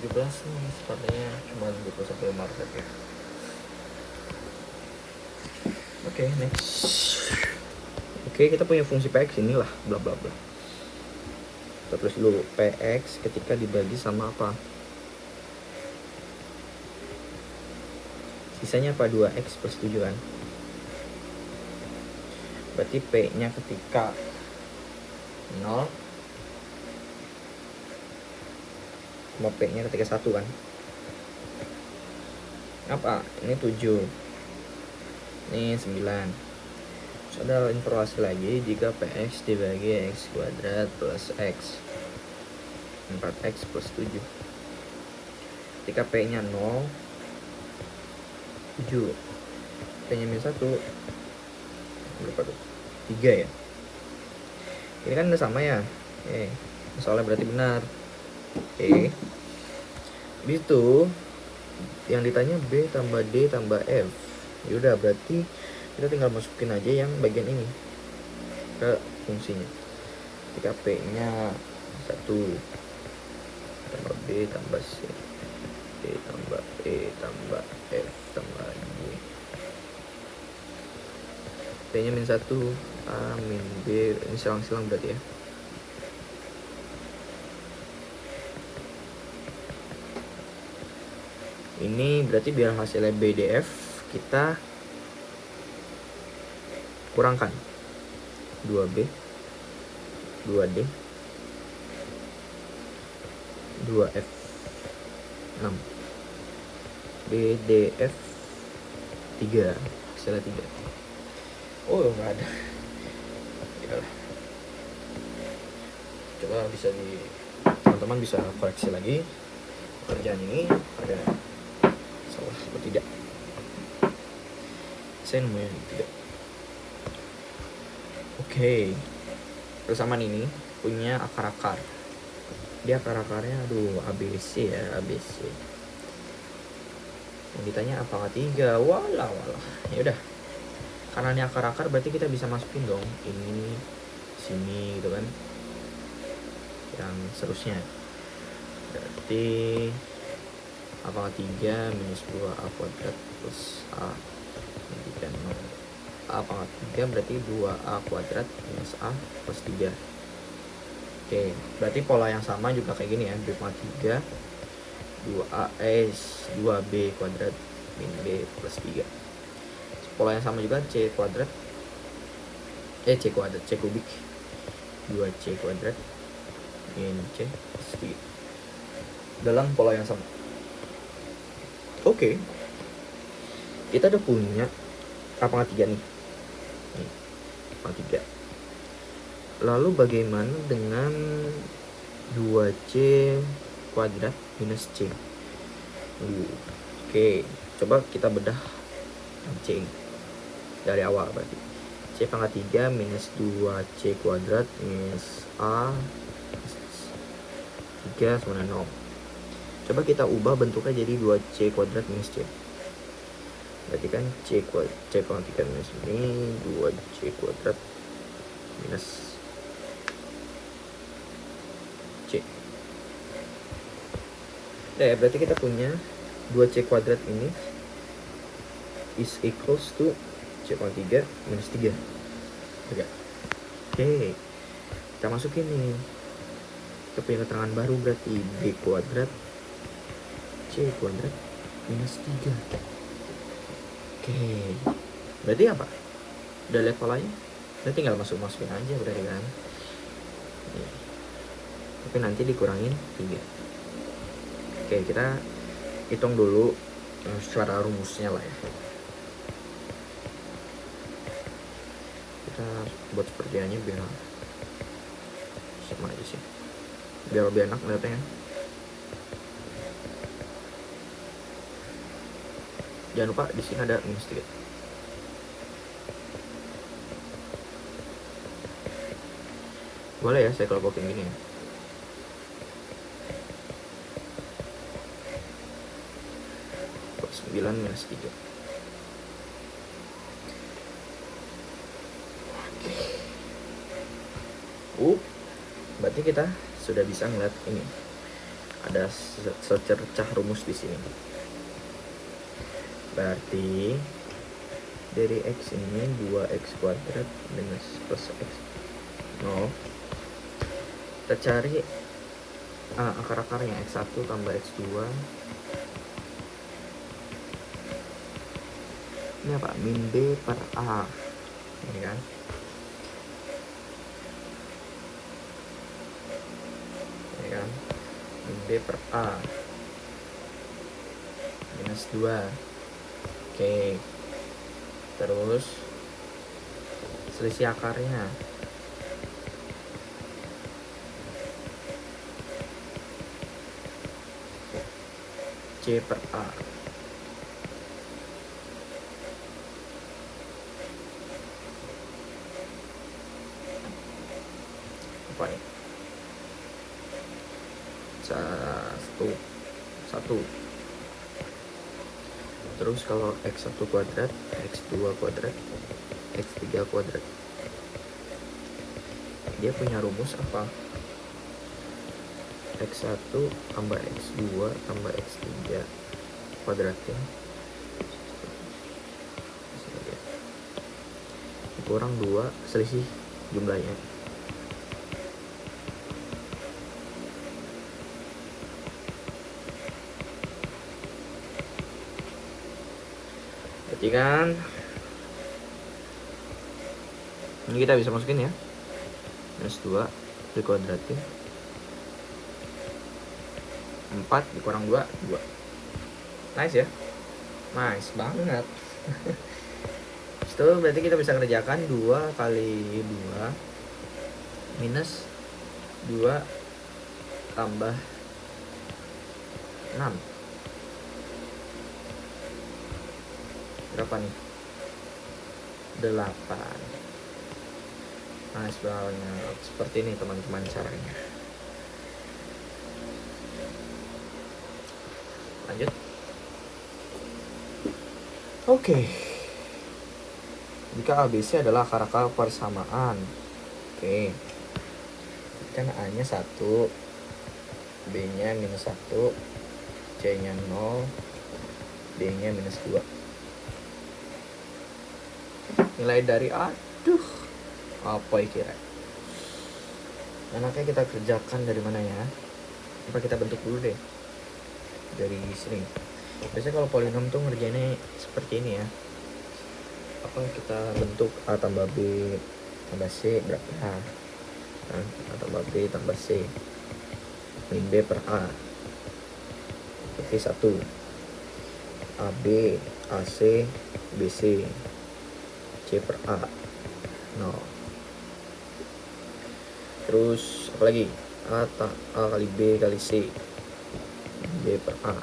17 nih, sepertinya cuma 21 mark saja. Oke, next. Oke, kita punya fungsi Px inilah, bla bla bla. Kita tulis dulu Px ketika dibagi sama apa? Sisanya apa? 2x plus 7 kan? Berarti P-nya ketika 0 sama P-nya ketika 1 kan? Apa? Ini 7. Ini 9. Terus ada informasi lagi, jika Px dibagi x kuadrat plus x, 4x plus 7. Ketika P-nya 0, 7. P-nya minus 1, berapa tuh? 3 ya? Ini kan udah sama ya? Soalnya berarti benar. Itu yang ditanya B tambah D tambah F. Yaudah, berarti kita tinggal masukin aja yang bagian ini ke fungsinya. Ketika P-nya 1 tambah B tambah C, D tambah E tambah F tambah G. P-nya min 1, A min B. Ini silang-silang berarti ya. Ini berarti biar hasilnya BDF kita kurangkan 2B, 2D, 2F, 6. BDF 3, hasilnya 3. Oh, nggak ada. Yalah. Coba teman-teman bisa koreksi lagi pekerjaan ini ada salah atau tidak. Saya nemuin tidak. Oke. Persamaan ini punya akar-akar. Dia akar-akarnya ABC ya, ABC. Yang ditanya apakah 3? Walah. Ya udah. Karena ini akar-akar berarti kita bisa masukin dong ini sini gitu kan. Yang seterusnya. Berarti apakah 3 minus 2A kuadrat plus A kan 0. Apakah 3 berarti 2A kuadrat minus A plus 3. Oke, berarti pola yang sama juga kayak gini ya. B pangkat 3 2B kuadrat min B plus 3. Pola yang sama juga C kuadrat C kubik 2C kuadrat min C plus 3 dalam pola yang sama. Oke. Kita udah punya pangkat 3 nih. Pangkat 3. Lalu bagaimana dengan 2C kuadrat minus C? Oke, coba kita bedah C dari awal berarti. C pangkat 3 minus 2C kuadrat minus A 3 sama 0. Coba kita ubah bentuknya jadi 2C kuadrat minus C. Berarti kan C pangkat 3 minus ini 2C kuadrat minus C. Ya, berarti kita punya 2C kuadrat ini is equals to C pangkat 3 minus 3. Oke. Kita masukin nih. Kita punya keterangan baru berarti B kuadrat C kuadrat minus 3. Oke. Berarti apa? Udah lihat polanya? Kita tinggal masukin aja berarti kan. Tapi nanti dikurangin 3. Oke, kita hitung dulu secara rumusnya lah ya. Kita buat sepertiannya biar sama aja sih. Biar lebih enak ngeliatnya. Jangan lupa di sini ada minus 3. Boleh ya saya kelompokin gini ya. Plus 9 minus 3. Berarti kita sudah bisa ngeliat ini. Ada secercah rumus di sini. Berarti dari X ini 2X kuadrat minus plus X 0. Kita cari akar-akarnya X1 tambah X2. Ini apa? Min B per A. Ini kan. Ini kan. Min B per A. Minus 2. Oke. Terus selisih akarnya. C per A. Apa ini? 1. Terus kalau X1 kuadrat, X2 kuadrat, X3 kuadrat. Dia punya rumus apa? X1 tambah X2 tambah X3 kuadratnya kurang 2 selisih jumlahnya. Berarti kan ini kita bisa masukin ya, minus 2 dikuadratin 4 dikurang 2 2. Nice ya, nice banget. Itu berarti kita bisa kerjakan 2 kali 2 minus 2 tambah 6 berapa nih? 8. Nice banget. Seperti ini teman-teman caranya. Lanjut. Oke. Jika ABC adalah akar-akar persamaan. Oke. Kan A-nya 1, B-nya -1, C-nya 0, D-nya -2. Nilai dari aduh, apa ya kira? Enaknya kita kerjakan dari mana ya? Apa kita bentuk dulu deh dari sini. Biasanya kalau polinom tuh ngerjainnya seperti ini ya. Apa kita bentuk A tambah B tambah C berapa? A tambah B tambah C min B per A berarti 1 AB AC BC C per A 0. Terus apa lagi? A kali B kali C B per A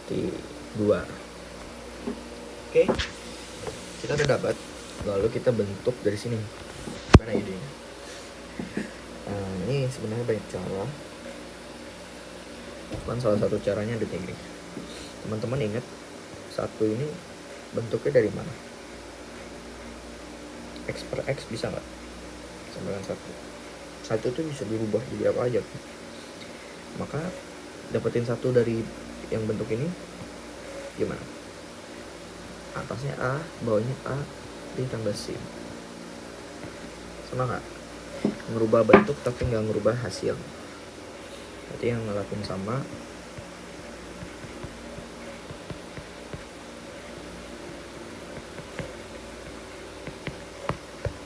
berarti 2. Oke, kita udah dapat. Lalu kita bentuk dari sini. Mana idenya? Nah, ini sebenarnya banyak cara. Cuman salah satu caranya ada ini. Teman-teman ingat, 1 ini bentuknya dari mana? X per X bisa nggak? Sama dengan 1. 1 tuh bisa dirubah jadi apa aja. Maka dapetin 1 dari yang bentuk ini gimana? Atasnya A, bawahnya A ditambah C. Sama nggak? Ngerubah bentuk tapi nggak ngerubah hasil. Berarti yang ngelakuin sama.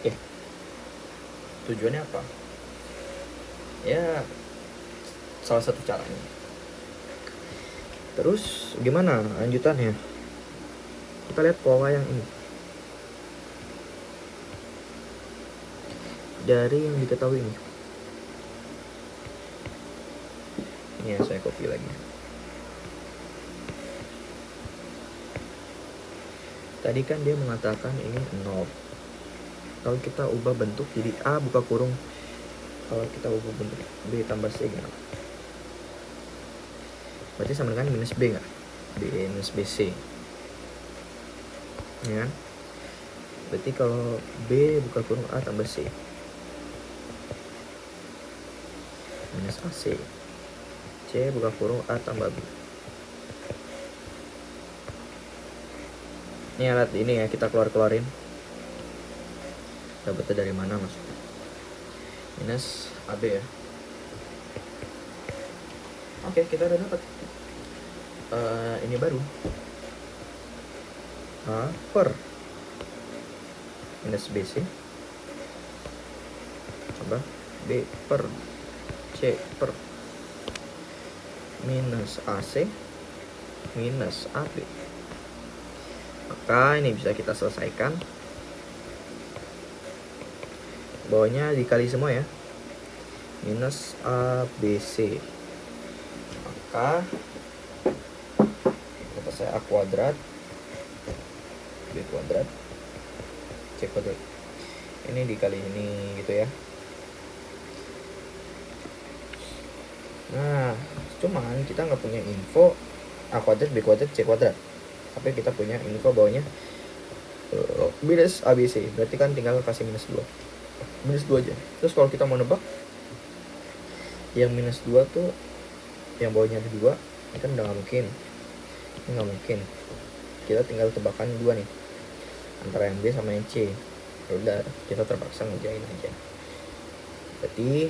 Oke. Tujuannya apa? Ya salah satu caranya. Terus gimana lanjutannya? Kita lihat pola yang ini. Dari yang diketahui ini. Ini yang saya copy lagi. Tadi kan dia mengatakan ini 0. Kalau kita ubah bentuk jadi A buka kurung, kalau kita ubah bentuk B tambah C gimana? Berarti sama dengan minus B nggak? B minus BC. Ya kan? Berarti kalau B buka kurung A tambah C minus AC, C buka kurung A tambah B. Ini alat ini ya, kita keluarin. Dapatnya dari mana maksudnya? Minus AB ya. Oke, kita udah dapat. Ini baru A per minus BC tambah B per C per minus AC minus AB. Maka ini bisa kita selesaikan. Bawahnya dikali semua ya. Minus ABC. Maka kata saya A kuadrat B kuadrat C kuadrat. Ini dikali ini gitu ya. Nah, cuman kita nggak punya info A kuadrat B kuadrat C kuadrat. Tapi kita punya info bawahnya minus ABC. Berarti kan tinggal kasih minus 2. Minus 2 aja. Terus kalau kita mau nebak yang minus 2 tuh yang bawahnya ada 2, ini kan udah nggak mungkin. Ini nggak mungkin. Kita tinggal tebakan 2 nih, antara yang B sama yang C. Udah, kita terpaksa ngerjain aja. Berarti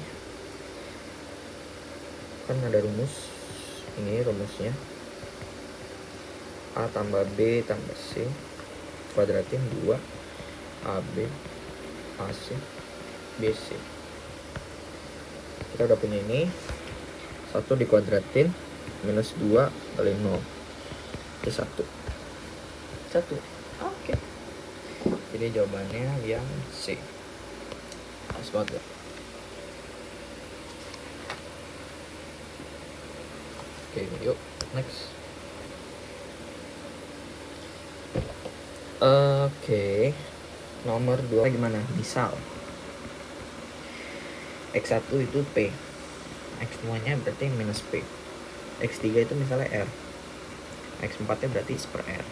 kan ada rumus. Ini rumusnya A tambah B tambah C kuadratin 2 AB AC BC. Kita udah punya ini. 1 dikuadratin minus 2 kali 0 itu 1. Oke. Jadi jawabannya yang C. Pas banget ya. Oke, yuk next. Oke, nomor 2 gimana? Misal X1 itu P, X2 nya berarti minus P, X3 itu misalnya R, X4 nya berarti per R.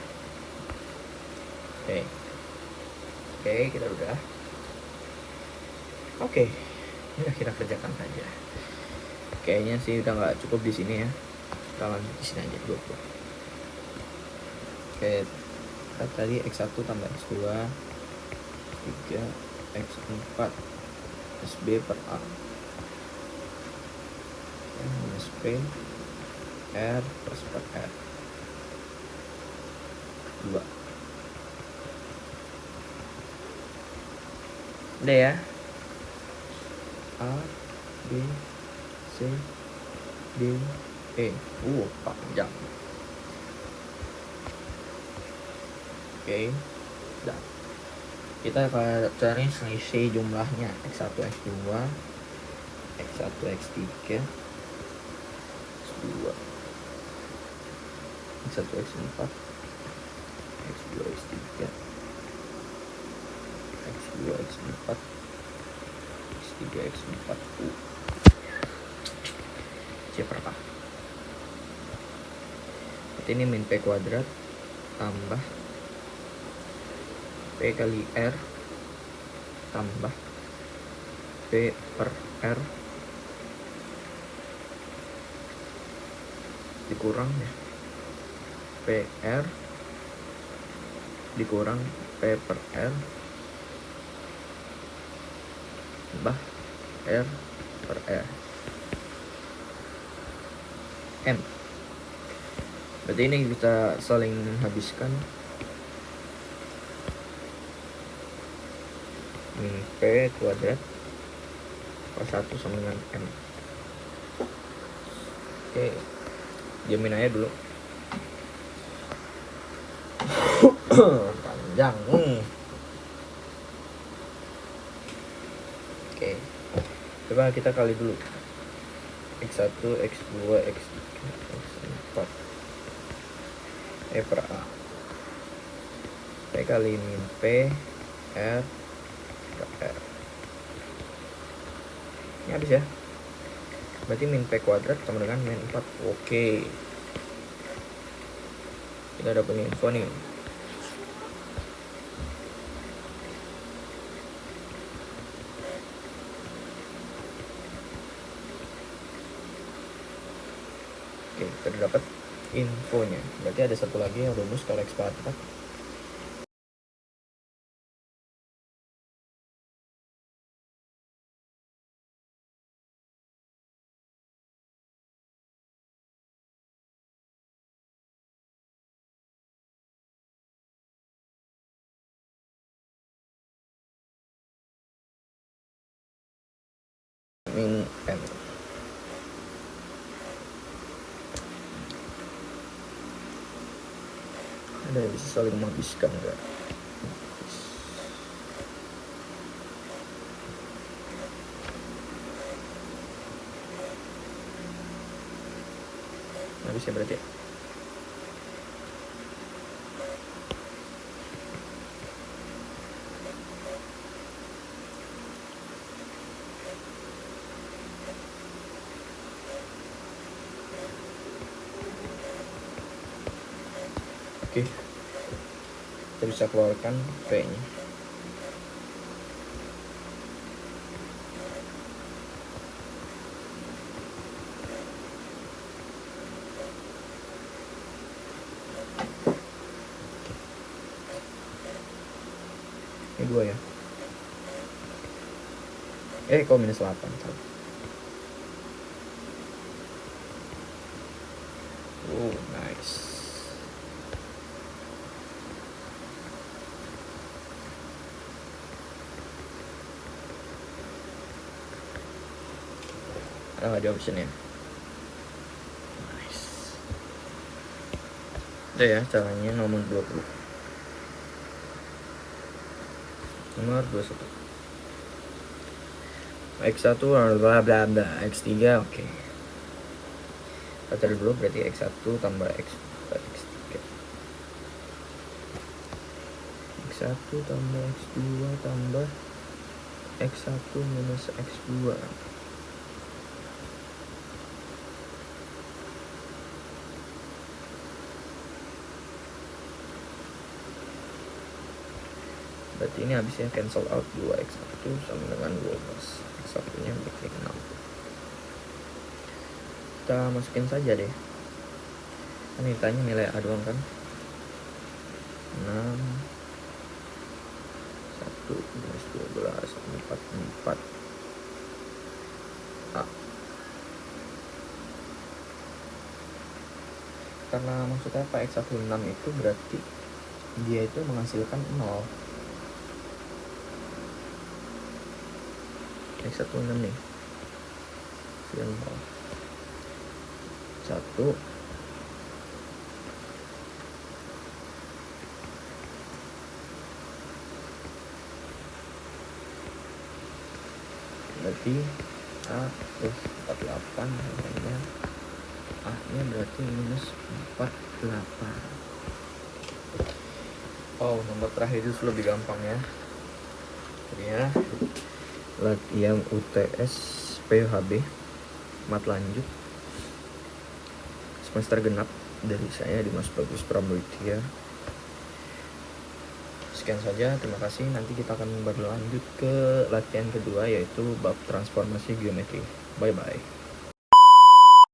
Oke, kita udah. Oke, ini kita kerjakan saja. Kayaknya sih udah nggak cukup di sini ya. Kita lanjut di sini aja 20. Oke, kita tadi X1 tambah X2 3 X4 SB per A minus P R plus per R 2. Udah ya. A B C D E. Panjang. Oke, udah. Kita akan cari selisih jumlahnya X1 X2 X1 X3 X2 X1 X4 X2 X3 X2 X4 X3 X4 C per A. Berarti ini min P kuadrat tambah P kali R tambah P per R dikurang ya PR dikurang P per R tambah R per R M. Berarti ini kita saling menghabiskan. Min P kuadrat per 1 sama dengan M. Oke, diamin aja dulu. Panjang. Oke, coba kita kali dulu. X1, X2, X3, X4 E per A. P kali min P R per R. Ini habis ya. Berarti min P kuadrat sama dengan min 4. Oke, kita udah punya info nih. Oke, kita udah dapat infonya. Berarti ada satu lagi yang rumus kalau X4. Min M. Ada yang bisa saling menghabiskan enggak? Habis ya berarti ya? Oke, kita bisa keluarkan P nya. Ini 2 ya. Kok minus 8. Nice. Ada optionnya. Nice. Udah ya caranya nomor 20. Nomor 21. X1 bla bla bla, X3 oke. Kita cari dulu, berarti X1 tambah X2 X3. X1 tambah X2 tambah X1 minus X2. Berarti ini habisnya cancel out 2x1 sama dengan 12. X1 nya berarti 6. Kita masukin saja deh, kan ditanya nilai A doang kan. 6 1 minus 12 4 A. Karena maksudnya apa, X1 6 itu berarti dia itu menghasilkan 0. X1 6 nih, hasilkan 0. 1 berarti A plus 48, namanya A nya berarti minus 48. Oh, nomor terakhir itu lebih gampang ya. Jadi ya, latihan UTS PHB mat lanjut semester genap dari saya, Dimas Bagus Pramudya. Sekian saja, terima kasih. Nanti kita akan berlanjut ke latihan kedua, yaitu bab transformasi geometri. Bye bye.